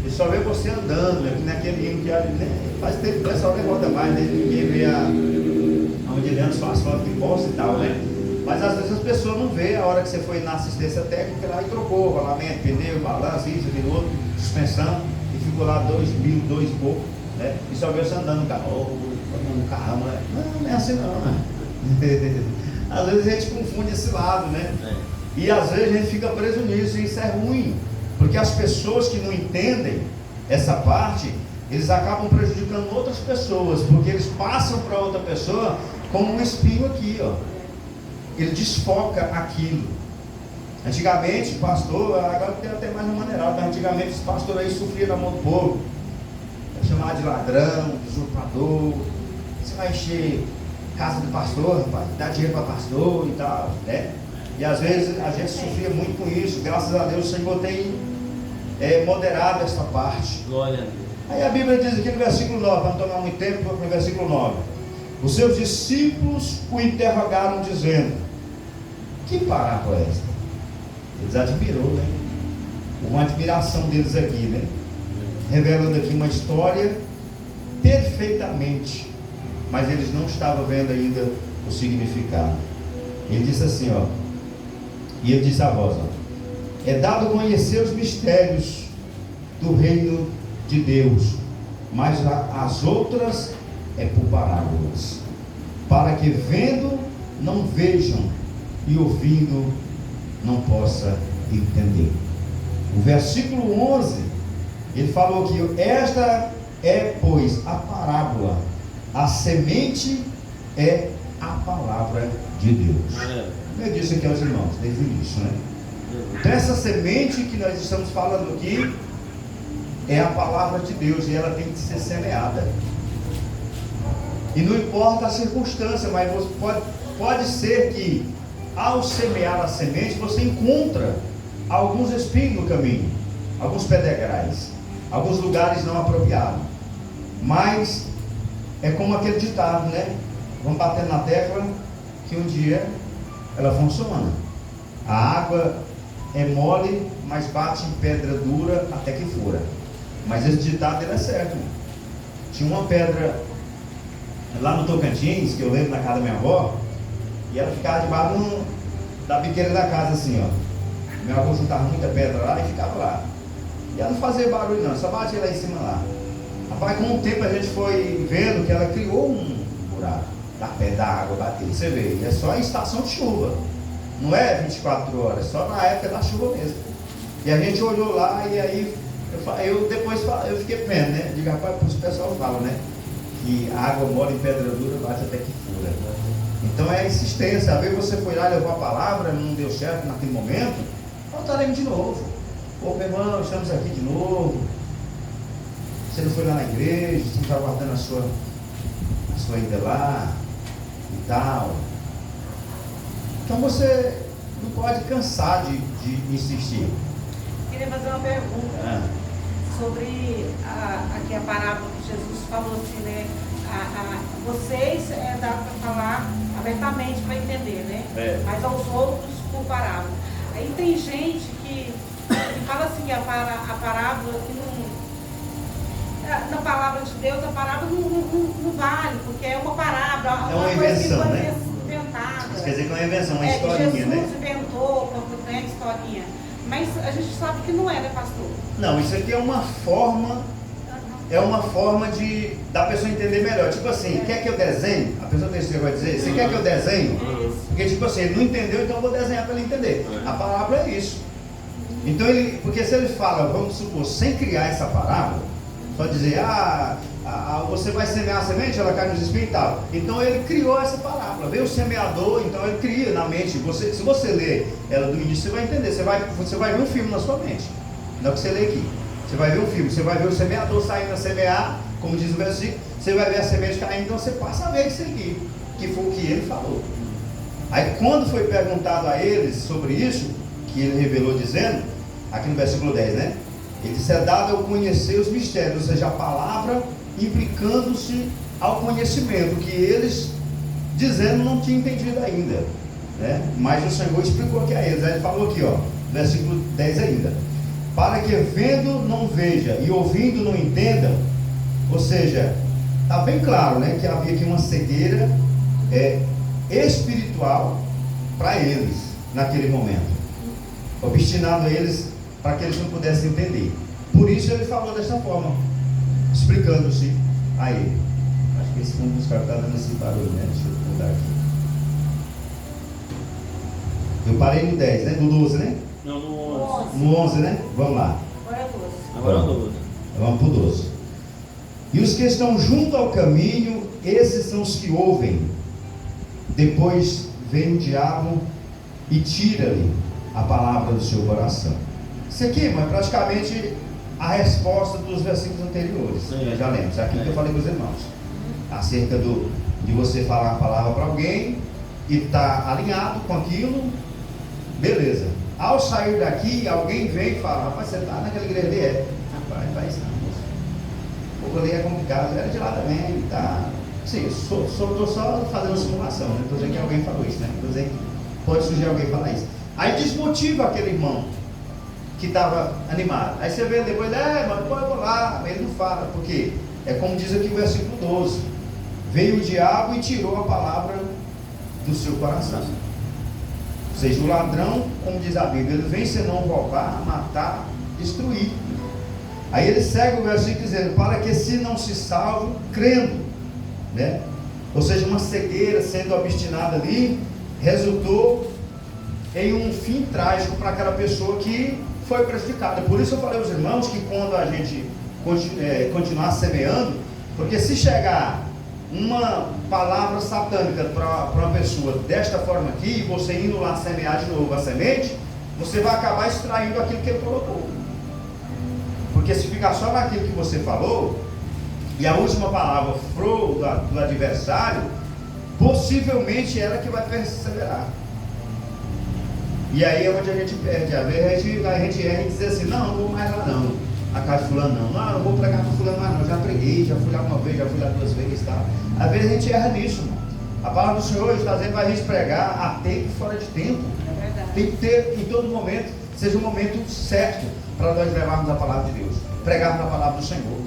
E só vê você andando, né? Naquele hino que faz tempo que o pessoal nem roda mais, né? Ninguém vê onde ele anda, só asfalto que posta e tal, né? Mas às vezes as pessoas não vê a hora que você foi na assistência técnica lá e trocou rolamento, pneu, balanço, isso, aquilo outro, suspensão, e ficou lá 2 e pouco. Né? E só vê você andando no carro, no carrão, né? Não é assim não, né? Às vezes a gente confunde esse lado, né? E às vezes a gente fica preso nisso, e isso é ruim. Porque as pessoas que não entendem essa parte, eles acabam prejudicando outras pessoas, porque eles passam para outra pessoa como um espinho aqui, ó. Ele desfoca aquilo. Antigamente, pastor, agora tem até mais uma maneira, mas antigamente os pastores aí sofriam na mão do povo. Chamar de ladrão, de usurpador. Você vai encher casa do pastor, rapaz, dá dinheiro para pastor e tal, né? E às vezes a gente sofria muito com isso. Graças a Deus o Senhor tem moderado essa parte. Glória a Deus. Aí a Bíblia diz aqui no versículo 9, para não tomar muito tempo, vou para o versículo 9. Os seus discípulos o interrogaram dizendo: que parábola é esta? Eles admirou, né? Uma admiração deles aqui, né? Revelando aqui uma história perfeitamente, mas eles não estavam vendo ainda o significado. Ele disse assim, ó, e ele disse a voz, ó: é dado conhecer os mistérios do reino de Deus, mas as outras é por parábolas, para que vendo não vejam e ouvindo não possa entender. O versículo 11, ele falou que esta é, pois, a parábola, a semente é a palavra de Deus. Eu disse aqui aos irmãos, desde o início, né? Então essa semente que nós estamos falando aqui é a palavra de Deus, e ela tem que ser semeada. E não importa a circunstância, mas pode ser que ao semear a semente você encontra alguns espinhos no caminho, alguns pedregais, alguns lugares não apropriados. Mas é como aquele ditado, né? Vamos batendo na tecla que um dia ela funciona. A água é mole, mas bate em pedra dura até que fura. Mas esse ditado ele é certo. Tinha uma pedra lá no Tocantins, que eu lembro na casa da minha avó, e ela ficava debaixo da biqueira da casa assim, ó. Minha avó juntava muita pedra lá e ficava lá. E ela não fazia barulho não, só batia lá em cima lá. Rapaz, com o tempo a gente foi vendo que ela criou um buraco da pedra, da água bater. Você vê, é só em estação de chuva. Não é 24 horas, só na época da chuva mesmo. E a gente olhou lá e aí eu depois eu fiquei vendo, né? Digo, rapaz, o pessoal fala, né? Que a água mole em pedra dura bate até que fura. Então é a insistência. Às vezes você foi lá e levou a palavra, não deu certo naquele momento, voltaremos de novo. Ô meu irmão, estamos aqui de novo. Você não foi lá na igreja, estamos aguardando a sua ida lá e tal. Então você não pode cansar de insistir. Queria fazer uma pergunta sobre aqui a parábola que Jesus falou assim, né? Vocês dá para falar abertamente para entender, né? Mas aos outros por parábola. Aí tem gente que fala assim, a parábola que não. Na palavra de Deus, a parábola não vale, porque é uma parábola, é uma invenção, né? Inventada. Isso quer dizer que é uma invenção, uma historinha, Jesus, né? Jesus inventou, né, historinha. Mas a gente sabe que não é, né, pastor? Não, isso aqui é uma forma, da pessoa entender melhor. Tipo assim, quer que eu desenhe? A pessoa tem esse negócio de dizer, você quer que eu desenhe? Porque tipo assim, ele não entendeu, então eu vou desenhar para ele entender. A parábola é isso. Então porque se ele fala, vamos supor, sem criar essa parábola, só dizer, você vai semear a semente, ela cai nos espinhos e tal. Então ele criou essa parábola. Veio o semeador, então ele cria na mente. Se você ler ela do início, você vai entender. Você vai ver um filme na sua mente. Não é o que você lê aqui. Você vai ver um filme, você vai ver o semeador saindo a semear, como diz o versículo, você vai ver a semente caindo, então você passa a ver isso aqui, que foi o que ele falou. Aí quando foi perguntado a eles sobre isso, que ele revelou dizendo, aqui no versículo 10, né? Ele disse, é dado eu conhecer os mistérios, ou seja, a palavra implicando-se ao conhecimento, que eles, dizendo, não tinham entendido ainda, né? Mas o Senhor explicou aqui a eles. Aí ele falou aqui, ó, versículo 10 ainda, para que vendo não veja e ouvindo não entenda. Ou seja, está bem claro, né, que havia aqui uma cegueira espiritual para eles naquele momento, obstinando eles para que eles não pudessem entender. Por isso ele falou dessa forma, explicando-se a ele. Acho que esse fundo dos caras está dando esse barulho, né? Deixa eu mudar aqui. Eu parei no 10, né? No 12, né? Não, no 11. No 11, né? Vamos lá. Agora é 12. Agora é 12. Vamos para o 12. E os que estão junto ao caminho, esses são os que ouvem. Depois vem o diabo e tira-lhe a palavra do seu coração. Isso aqui, irmão, é praticamente a resposta dos versículos anteriores. Sim. Já lembro, isso aqui que eu falei com os irmãos. Acerca de você falar uma palavra para alguém e estar alinhado com aquilo, beleza. Ao sair daqui, alguém vem e fala: rapaz, você está naquela igreja ali? É. Rapaz, faz isso não, moço. O pouco ali é complicado, era de lá também, tá? Sim, eu estou só fazendo uma simulação, né? Estou dizendo que alguém falou isso, né? Estou dizendo que pode surgir alguém falar isso. Aí desmotiva aquele irmão que estava animado. Aí você vê depois, mano, pode ir lá, ele não fala, porque é como diz aqui o versículo 12: veio o diabo e tirou a palavra do seu coração. Ou seja, o ladrão, como diz a Bíblia, ele vem senão roubar, matar, destruir. Aí ele segue o versículo dizendo: para que se não se salve crendo, né? Ou seja, uma cegueira sendo obstinada ali, resultou em um fim trágico para aquela pessoa que foi prejudicada. Por isso eu falei aos irmãos que quando a gente continuar semeando, porque se chegar uma palavra satânica para uma pessoa desta forma aqui, e você indo lá semear de novo a semente, você vai acabar extraindo aquilo que ele colocou. Porque se ficar só naquilo que você falou, e a última palavra for do adversário, possivelmente ela que vai perseverar. E aí é onde a gente perde. Às vezes a gente erra e diz assim: não vou mais lá não, a casa de fulano não vou pregar para fulano mais não, já preguei, já fui lá uma vez, já fui lá 2 vezes, tá? Às vezes a gente erra nisso, irmão. A palavra do Senhor está dizendo para a gente pregar a tempo e fora de tempo. É verdade. Tem que ter em todo momento, seja o momento certo para nós levarmos a palavra de Deus, pregarmos a palavra do Senhor,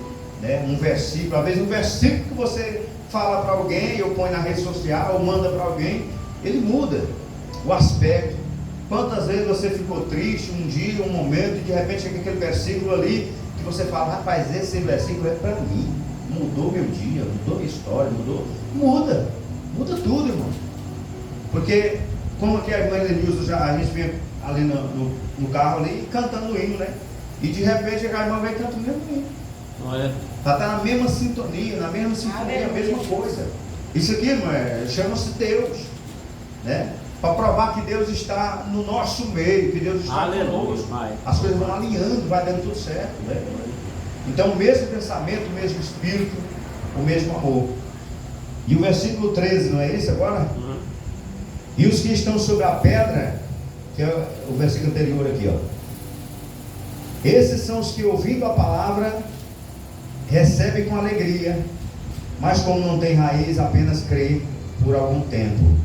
né? Um versículo, às vezes um versículo que você fala para alguém, ou põe na rede social, ou manda para alguém, ele muda o aspecto. Quantas vezes você ficou triste um dia, um momento, e de repente chega aquele versículo ali, que você fala: rapaz, esse versículo é para mim, mudou meu dia, mudou minha história, muda tudo, irmão. Porque, como aqui a irmã Elenilson, a gente vem ali no carro ali, cantando o hino, né? E de repente a irmã vem cantando o mesmo hino. Olha. Está na mesma sintonia, a mesma coisa. Isso aqui, irmão, chama-se Deus, né? Para provar que Deus está no nosso meio, que Deus está conosco. As coisas vão alinhando, vai dando tudo certo, né? Então, o mesmo pensamento, o mesmo espírito, o mesmo amor. E o versículo 13, não é esse agora? E os que estão sobre a pedra, que é o versículo anterior aqui, ó. Esses são os que, ouvindo a palavra, recebem com alegria, mas como não tem raiz, apenas crê por algum tempo.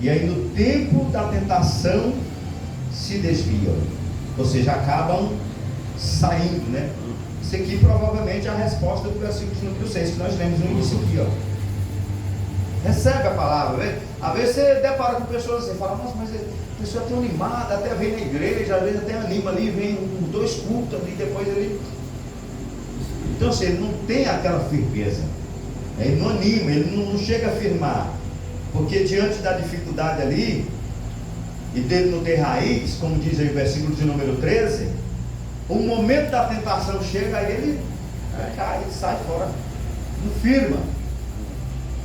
E aí no tempo da tentação se desviam, ou seja, acabam saindo, né? Isso aqui provavelmente é a resposta do versículo de número 6 que nós lemos no início aqui, ó. Recebe a palavra, né? Às vezes você depara com pessoas assim, fala: nossa, mas a pessoa é tão animada, até vem na igreja, às vezes até anima ali, vem 2 cultos ali, depois ele... Então assim, ele não tem aquela firmeza, ele não anima, ele não chega a firmar. Porque diante da dificuldade ali, e dele não ter raiz, como diz aí o versículo de número 13, o momento da tentação chega, aí ele cai, ele sai fora, não firma.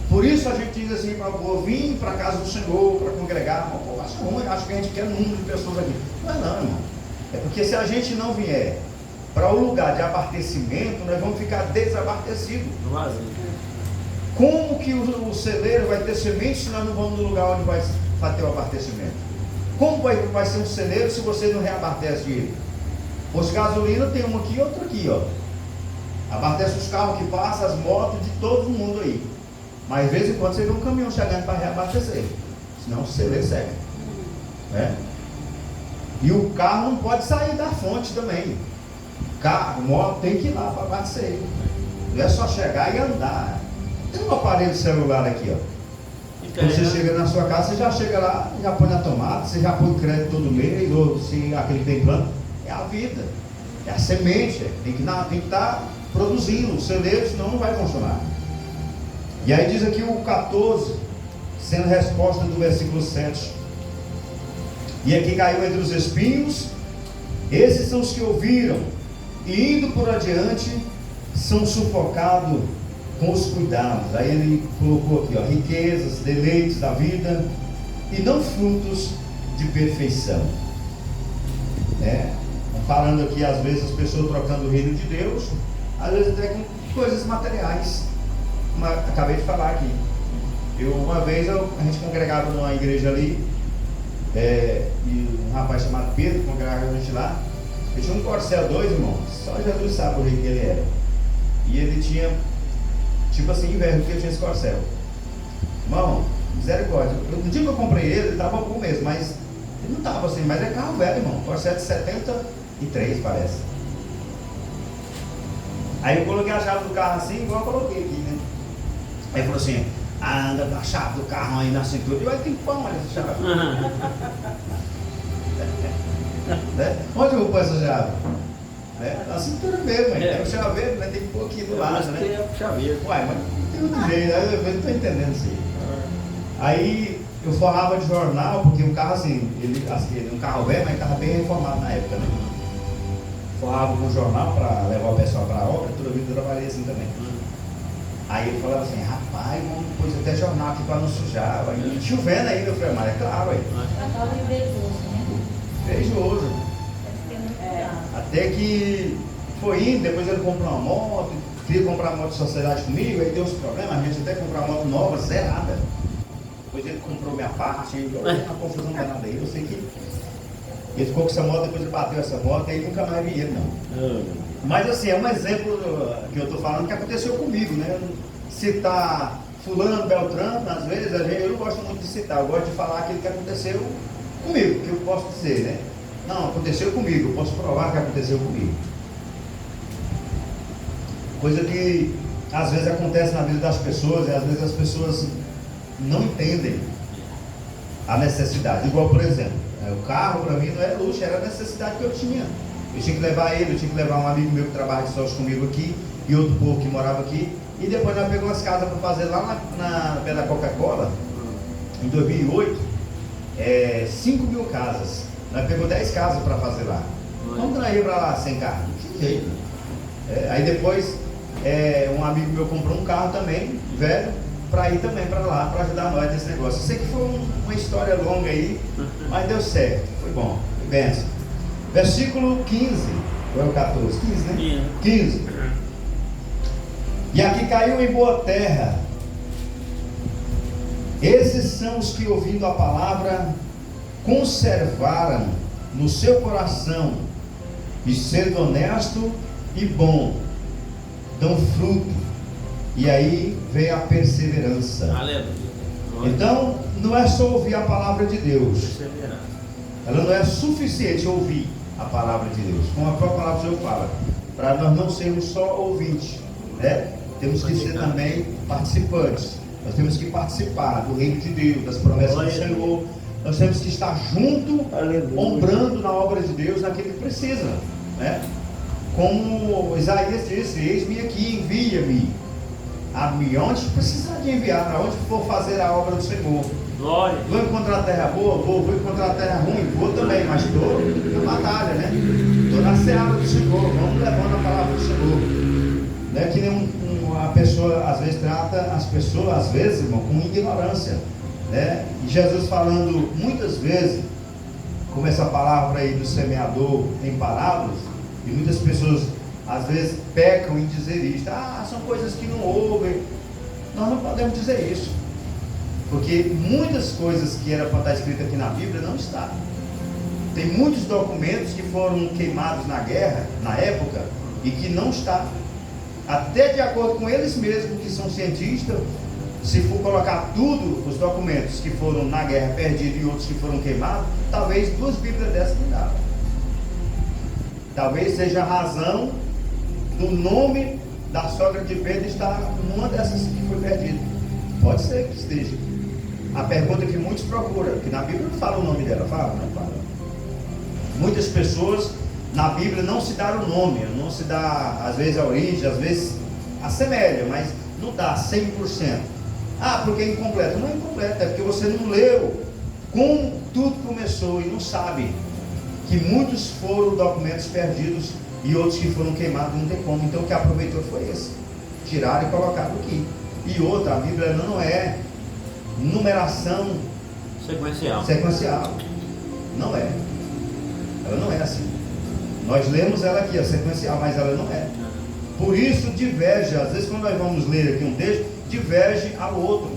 Por isso a gente diz assim para o povo: vim para a casa do Senhor, para congregar. O povo acha ruim, acho que a gente quer número de pessoas aqui. Não é não, irmão. É porque se a gente não vier para o lugar de abastecimento, nós vamos ficar desabastecidos. Como que o celeiro vai ter semente se nós não vamos no lugar onde vai ter o abastecimento? Como vai ser um celeiro se você não reabastece ele? Os gasolina tem um aqui e outro aqui, ó. Abastece os carros que passam, as motos de todo mundo aí. Mas de vez em quando você vê um caminhão chegando para reabastecer. Senão o celeiro seca, né? E o carro não pode sair da fonte também. Carro, moto tem que ir lá para abastecer. Não é só chegar e andar. Tem um aparelho celular aqui, ó. Quando você chega na sua casa, você já chega lá, já põe na tomada, você já põe crédito todo mês, ou se aquele que tem plano. É a vida, é a semente, tem que estar produzindo o celeiro, senão não vai funcionar. E aí diz aqui o 14, sendo resposta do versículo 7. E aqui caiu entre os espinhos, Esses são os que ouviram e indo por adiante são sufocados com os cuidados. Aí ele colocou aqui, ó, riquezas, deleites da vida e não frutos de perfeição. Falando aqui, às vezes as pessoas trocando o reino de Deus, às vezes até com coisas materiais. Acabei de falar aqui. Uma vez a gente congregava numa igreja ali, e um rapaz chamado Pedro congregava a gente lá. Ele tinha um Corcel 2, irmão, só Jesus sabe o jeito que ele era. E ele tinha, tipo assim, inverno, porque eu tinha esse Corcel. Irmão, misericórdia. No dia que eu comprei ele estava bom mesmo, mas ele não estava assim, mas é carro velho, irmão. Corcel de 73, parece. Aí eu coloquei a chave do carro assim, igual eu coloquei aqui, né? Aí ele falou assim: anda com a chave do carro aí na cintura. Eu tem pão, olha essa chave. Onde eu vou pôr essa chave? Na cintura mesmo, tem o chaveiro, né? Tem que pôr aqui do lado, né? É o chaveiro. Uai, mas não tem outro jeito, eu não estou entendendo isso aí. Aí eu forrava de jornal, porque o carro assim, ele um carro velho, mas estava bem reformado na época, né? Forrava com jornal para levar o pessoal para a obra, toda a vida eu trabalhei assim também. Aí ele falava assim: rapaz, vamos pôr até jornal aqui para não sujar. Aí chovendo ainda, eu falei: mas é claro, aí. Estava invejoso, né? Invejoso. É. Até que foi indo, depois ele comprou uma moto, queria comprar uma moto de sociedade comigo, aí deu uns problemas, a gente até comprar uma moto nova, zerada. Depois ele comprou minha parte, aí uma confusão danada aí, eu sei que ele ficou com essa moto, depois ele bateu essa moto, aí nunca mais vi ele não. Mas assim, é um exemplo que eu estou falando que aconteceu comigo, né? Citar fulano, beltrano, às vezes, eu não gosto muito de citar, eu gosto de falar aquilo que aconteceu comigo, que eu posso dizer, né? Não, aconteceu comigo, eu posso provar que aconteceu comigo. Coisa que às vezes acontece na vida das pessoas, e às vezes as pessoas não entendem a necessidade. Igual, por exemplo, o carro para mim não era luxo, era a necessidade que eu tinha. Eu tinha que levar ele, eu tinha que levar um amigo meu que trabalha de sócio comigo aqui, e outro povo que morava aqui. E depois nós pegamos as casas para fazer lá na pé da Coca-Cola, em 2008, 5 mil casas. Nós pegamos 10 casas para fazer lá. Como que nós íamos para lá sem carro? Que jeito. Aí depois, um amigo meu comprou um carro também, velho, para ir também para lá, para ajudar nós nesse negócio. Eu sei que foi uma história longa aí, mas deu certo, foi bom, foi benção. Versículo 15, ou é o 14? 15, né? 15. E aqui caiu em boa terra. Esses são os que, ouvindo a palavra, conservaram no seu coração, e sendo honesto e bom, dão fruto. E aí vem a perseverança. Aleluia. Então, não é só ouvir a palavra de Deus. Perseverança. Ela não é suficiente ouvir a palavra de Deus, como a própria palavra do Senhor fala, para nós não sermos só ouvintes, né? Temos que ser também participantes. Nós temos que participar do reino de Deus, das promessas do Senhor. Nós temos que estar junto, obrando na obra de Deus, naquilo que precisa, né? Como Isaías disse: eis-me aqui, envia-me a mim. Onde precisar de enviar, para onde for fazer a obra do Senhor. Glória. Vou encontrar a terra boa? Vou encontrar a terra ruim? Vou também, mas estou na batalha, né? Estou na seara do Senhor, vamos levando a palavra do Senhor. Não é que nem a pessoa às vezes trata as pessoas, às vezes, irmão, com ignorância, né? E Jesus falando muitas vezes, como essa palavra aí do semeador em parábolas, e muitas pessoas às vezes pecam em dizer isso. São coisas que não ouvem. Nós não podemos dizer isso, porque muitas coisas que era para estar escrito aqui na Bíblia não está. Tem muitos documentos que foram queimados na guerra, na época, e que não está. Até de acordo com eles mesmos, que são cientistas, se for colocar tudo, os documentos que foram na guerra perdidos e outros que foram queimados, talvez 2 Bíblias dessas não davam. Talvez seja a razão do nome da sogra de Pedro estar numa dessas que foi perdida. Pode ser que esteja. A pergunta que muitos procuram, que na Bíblia não fala o nome dela, fala? Não fala. Muitas pessoas na Bíblia não se dá o nome, não se dá às vezes a origem, às vezes assemelha, mas não dá 100%. Porque é incompleto. Não é incompleto, é porque você não leu como tudo começou e não sabe que muitos foram documentos perdidos e outros que foram queimados, não tem como. Então o que aproveitou foi esse, tiraram e colocaram aqui. E outra, a Bíblia não é numeração sequencial, não é, ela não é assim. Nós lemos ela aqui, a sequencial, mas ela não é. Por isso diverge, às vezes quando nós vamos ler aqui um texto, diverge ao outro,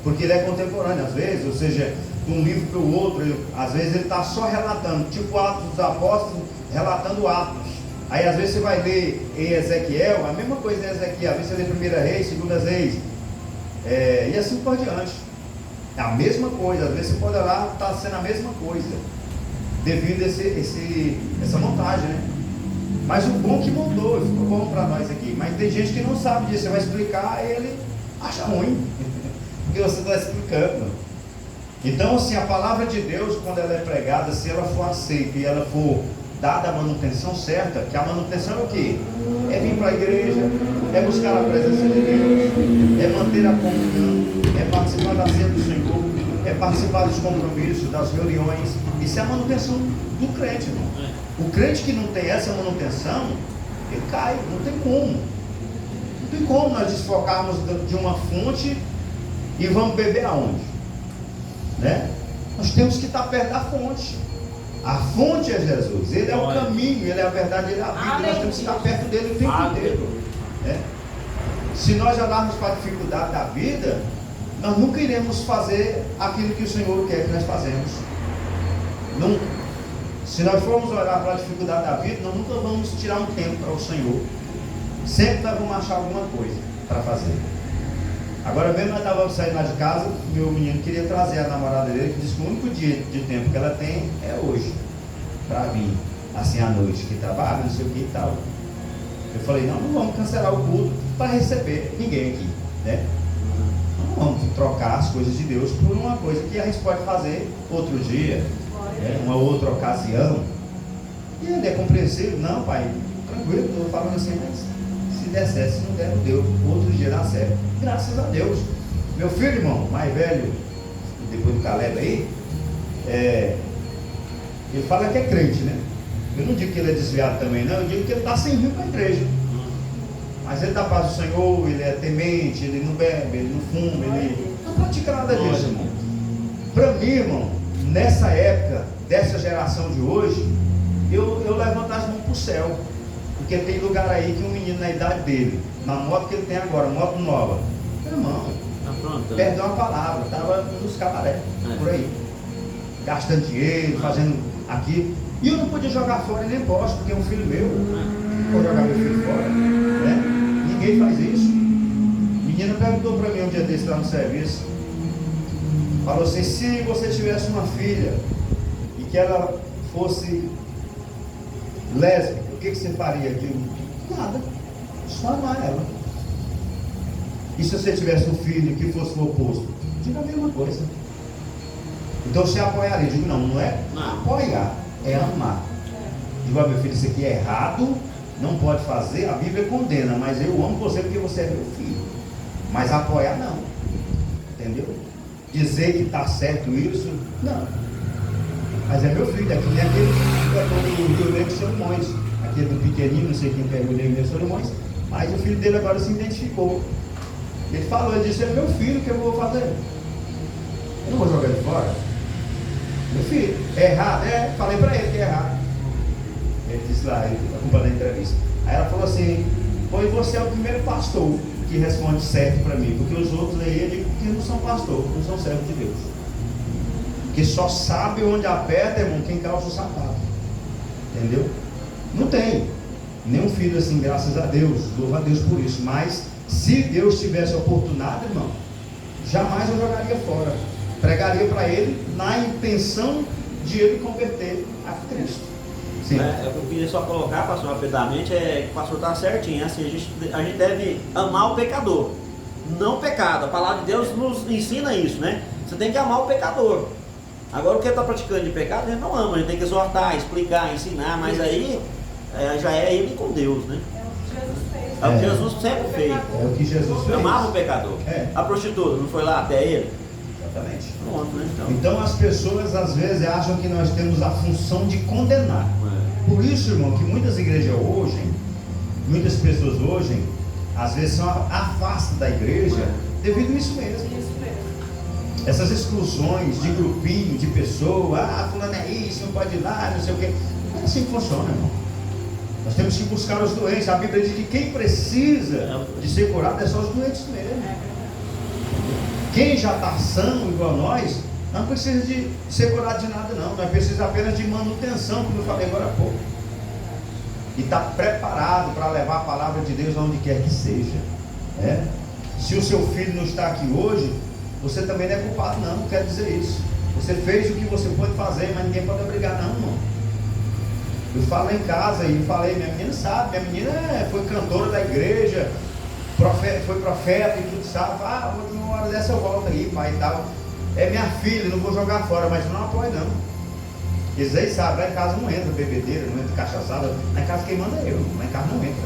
porque ele é contemporâneo às vezes, ou seja, de um livro para o outro, às vezes ele está só relatando, tipo Atos dos Apóstolos, relatando Atos. Aí às vezes você vai ler em Ezequiel, a mesma coisa em Ezequiel, às vezes você lê 1 Reis, 2 Reis, e assim por diante. É a mesma coisa, às vezes você pode olhar, está sendo a mesma coisa, devido a essa montagem, né? Mas o bom que montou, ficou bom para nós aqui. Mas tem gente que não sabe disso, você vai explicar e ele acha ruim, porque você está explicando. Então assim, a palavra de Deus, quando ela é pregada, se ela for aceita e ela for dada a manutenção certa, que a manutenção é o quê? É vir para a igreja, é buscar a presença de Deus, é manter a comunhão, é participar da ceia do Senhor, é participar dos compromissos, das reuniões. Isso é a manutenção do crente, irmão. O crente que não tem essa manutenção, ele cai, não tem como. Não tem como nós desfocarmos de uma fonte e vamos beber aonde? Né? Nós temos que estar perto da fonte. A fonte é Jesus, Ele é o caminho, Ele é a verdade, Ele é a vida. Nós temos que estar perto dele o tempo inteiro. Né? Se nós olharmos para a dificuldade da vida, nós nunca iremos fazer aquilo que o Senhor quer que nós fazemos. Nunca. Se nós formos olhar para a dificuldade da vida, nós nunca vamos tirar um tempo para o Senhor. Sempre nós vamos achar alguma coisa para fazer. Agora mesmo nós estávamos saindo lá de casa, meu menino queria trazer a namorada dele, que disse que o único dia de tempo que ela tem é hoje, para vir, assim à noite, que trabalha, não sei o que e tal. Eu falei, não vamos cancelar o culto para receber ninguém aqui, né? Não vamos trocar as coisas de Deus por uma coisa que a gente pode fazer outro dia, né? Uma outra ocasião. E ele é compreensível, não pai, tranquilo, estou falando assim, mas se der certo, se não der, não deu, outro dia dá certo, graças a Deus. Meu filho, irmão, mais velho, depois do Caleb aí, ele fala que é crente, né? Eu não digo que ele é desviado também, não, eu digo que ele está sem vir para a igreja, mas ele dá paz do Senhor, ele é temente, ele não bebe, ele não fuma, ele não pratica nada disso, irmão. Para mim, irmão, nessa época, dessa geração de hoje, eu levanto as mãos para o céu. Porque tem lugar aí que um menino na idade dele, na moto que ele tem agora, moto nova, meu irmão, perdeu a palavra, estava nos cabaré, por aí, gastando dinheiro, fazendo aquilo. E eu não podia jogar fora e nem posso, porque é um filho meu, não vou jogar meu filho fora, né? Ninguém faz isso. A menina perguntou para mim um dia desse lá no serviço, falou assim, se você tivesse uma filha e que ela fosse lésbica, o que você faria? Digo, nada, só amar ela. E se você tivesse um filho que fosse o oposto? Digo a mesma coisa. Então você apoiaria? Digo, não é apoiar, é amar. Digo, meu filho, isso aqui é errado, não pode fazer, a Bíblia condena, mas eu amo você porque você é meu filho. Mas apoiar não, entendeu? Dizer que está certo isso, não. Mas é meu filho, aqui nem aquele do Rio Negro Solimões, aquele do pequenino, não sei quem pegou o Rio Negro Solimões, mas o filho dele agora se identificou. Ele falou, ele disse, é meu filho, o que eu vou fazer? Eu não vou jogar ele fora. Meu filho, é errado? Falei para ele que é errado. Ele disse lá, a culpa da entrevista. Aí ela falou assim, pois você é o primeiro pastor que responde certo para mim, porque os outros aí eu digo que não são pastor, não são servos de Deus. Que só sabe onde aperta, irmão, quem calça o sapato. Entendeu? Não tem nenhum filho assim, graças a Deus, louva a Deus por isso. Mas se Deus tivesse oportunidade, irmão, jamais eu jogaria fora. Pregaria para ele na intenção de ele converter a Cristo. Sim. Eu queria só colocar, pastor, rapidamente, que o pastor está certinho, assim, a gente deve amar o pecador, não o pecado. A palavra de Deus nos ensina isso, né? Você tem que amar o pecador. Agora o que está praticando de pecado, a gente não ama, a gente tem que exortar, explicar, ensinar, mas aí já é ele com Deus, né? É o que Jesus fez. É o que Jesus sempre fez. É o que Jesus fez. Amava o pecador. A prostituta não foi lá até ele? Exatamente. Pronto, né? Então as pessoas às vezes acham que nós temos a função de condenar. Por isso, irmão, que muitas igrejas hoje, muitas pessoas hoje, às vezes são afastam da igreja devido a isso mesmo. Isso mesmo. Essas exclusões de grupinho, de pessoa, fulano é isso, não pode ir lá, não sei o quê. Não é assim que funciona, irmão. Nós temos que buscar os doentes. A Bíblia diz que quem precisa de ser curado é só os doentes mesmo. Quem já está são igual nós, não precisa de ser curado de nada não. Nós precisamos apenas de manutenção, como eu falei agora há pouco. E está preparado para levar a palavra de Deus aonde quer que seja. Se o seu filho não está aqui hoje, você também não é culpado não quer dizer isso. Você fez o que você pode fazer, mas ninguém pode obrigar não, irmão. Eu falo em casa e falei, minha menina sabe, minha menina foi cantora da igreja, foi profeta e tudo sabe. Uma hora dessa eu volto aí, pai e tal. É minha filha, não vou jogar fora, mas não apoio não. Eles aí sabem, lá em casa não entra bebedeira, não entra cachaçada. Lá em casa quem manda é eu, lá em casa não entra.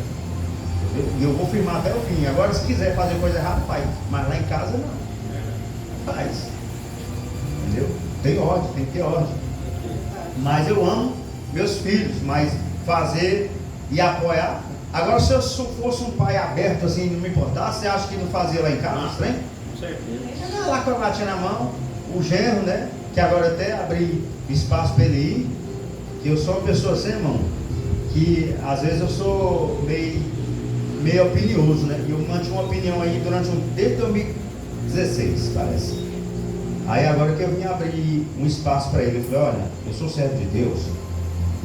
Entendeu? E eu vou firmar até o fim. Agora se quiser fazer coisa errada, faz. Mas lá em casa não. Faz. Entendeu? Tem ordem, tem que ter ordem. Mas eu amo meus filhos, mas fazer e apoiar. Agora se eu fosse um pai aberto assim, não me importasse, você acha que não fazia lá em casa? Estranho? Com certeza. Lá com a latinha na mão, o genro, né? Que agora até abri espaço para ele ir. Que eu sou uma pessoa assim, irmão, que às vezes eu sou meio opinioso, né? E eu mantive uma opinião aí desde 2016, parece. Aí agora que eu vim abrir um espaço para ele, eu falei, olha, eu sou servo de Deus.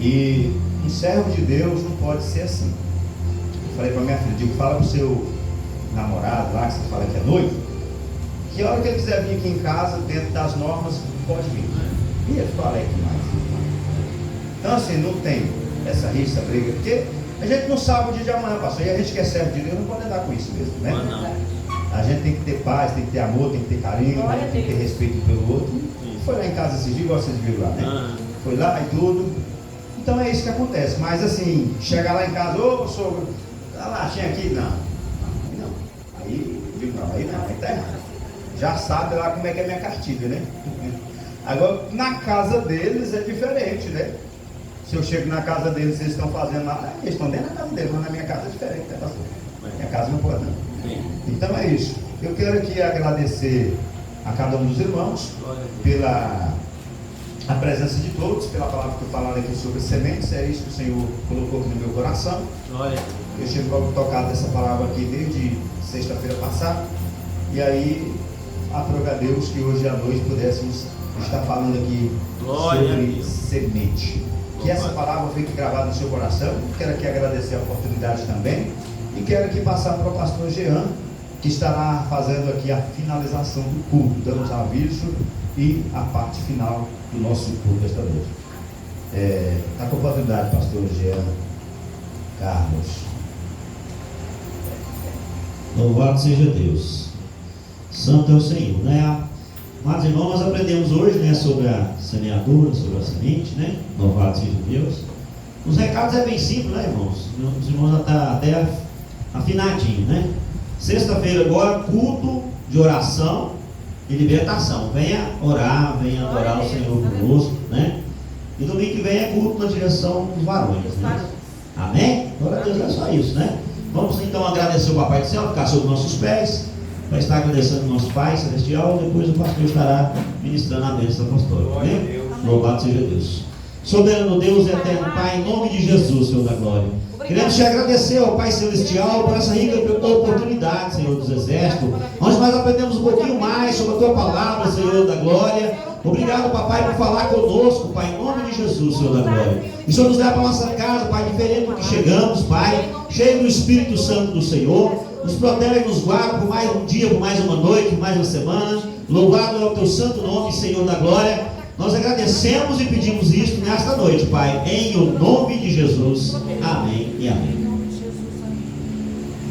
E um servo de Deus não pode ser assim. Eu falei para minha filha, digo, fala pro seu namorado lá, que você fala que é noivo, que a hora que ele quiser vir aqui em casa, dentro das normas, pode vir. E eu falei que mais. Então assim, não tem essa rixa, briga, porque a gente não sabe o dia de amanhã, pastor, e a gente que é servo de Deus não pode andar com isso mesmo, né? A gente tem que ter paz, tem que ter amor, tem que ter carinho, né? Tem que ter respeito pelo outro. Foi lá em casa esses dias, igual vocês viram lá, né? Foi lá e tudo. Então é isso que acontece. Mas assim, chegar lá em casa, ô sogro, tá lá, tinha aqui, não. Aí, digo, não, aí tá errado. Já sabe lá como é que é a minha cartilha, né? Agora, na casa deles é diferente, né? Se eu chego na casa deles, eles estão fazendo lá, eles estão dentro da casa deles, mas na minha casa é diferente, né, pastor? Minha casa não pode, não. Então é isso. Eu quero aqui agradecer a cada um dos irmãos pela a presença de todos, pela palavra que eu falava aqui sobre sementes. É isso que o Senhor colocou aqui no meu coração. Eu chego logo tocado dessa palavra aqui desde sexta-feira passada. E aí, aprove a Deus que hoje à noite pudéssemos estar falando aqui sobre semente. Que essa palavra fique gravada no seu coração. Quero aqui agradecer a oportunidade também. E quero aqui passar para o pastor Jean, que estará fazendo aqui a finalização do culto, dando os avisos e a parte final do nosso culto desta noite. Está com a oportunidade, pastor Jean Carlos. Louvado seja Deus. Santo é o Senhor, né? Mas irmãos, nós aprendemos hoje, né, sobre a semeadura, sobre a semente, né? Louvado seja Deus. Os recados é bem simples, né, irmãos? Os irmãos já estão até afinadinho, né? Sexta-feira agora, culto de oração e libertação. Venha orar, venha adorar o Senhor conosco, né? E domingo que vem é culto na direção dos varões, né? Amém? Glória a Deus, é só isso, né? Vamos então agradecer o Papai do Céu, ficar sobre nossos pés, para estar agradecendo o nosso Pai Celestial. Depois o pastor estará ministrando a bênção apostólica, né? Louvado seja Deus. Soberano Deus e eterno Pai, em nome de Jesus, Senhor da glória. Queremos te agradecer, ó Pai Celestial, por essa rica oportunidade, Senhor dos Exércitos. Onde nós aprendemos um pouquinho mais sobre a Tua palavra, Senhor da glória. Obrigado, Papai, por falar conosco, Pai, em nome de Jesus, Senhor da glória. E o Senhor nos leva para a nossa casa, Pai, diferente do que chegamos, Pai, cheio do Espírito Santo do Senhor. Nos protege e nos guarda por mais um dia, por mais uma noite, por mais uma semana. Louvado é o Teu santo nome, Senhor da glória. Nós agradecemos e pedimos isto nesta noite, Pai, em o nome de Jesus. Amém e amém.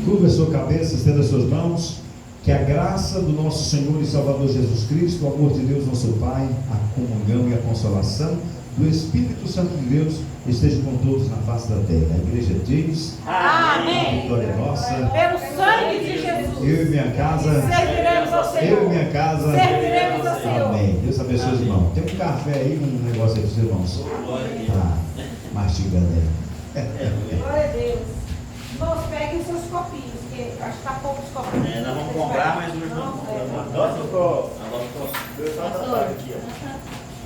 Curva a sua cabeça, estenda as suas mãos. Que a graça do nosso Senhor e Salvador Jesus Cristo, o amor de Deus, nosso Pai, a comunhão e a consolação do Espírito Santo de Deus esteja com todos na face da terra. A igreja diz: amém. A vitória é nossa. Pelo sangue de Jesus. Eu e minha casa serviremos ao ao Senhor. Eu e minha casa. Serviremos ao Senhor. Amém. Deus abençoe os irmãos. Tem um café aí, um negócio aí para os irmãos. Tá mastigando aí. Glória a Deus. Irmãos, peguem seus copinhos, que acho que está poucos copinhos. Nós vamos comprar, mas hoje não. Não, Agora ficou. Agora ficou. Aqui, ó.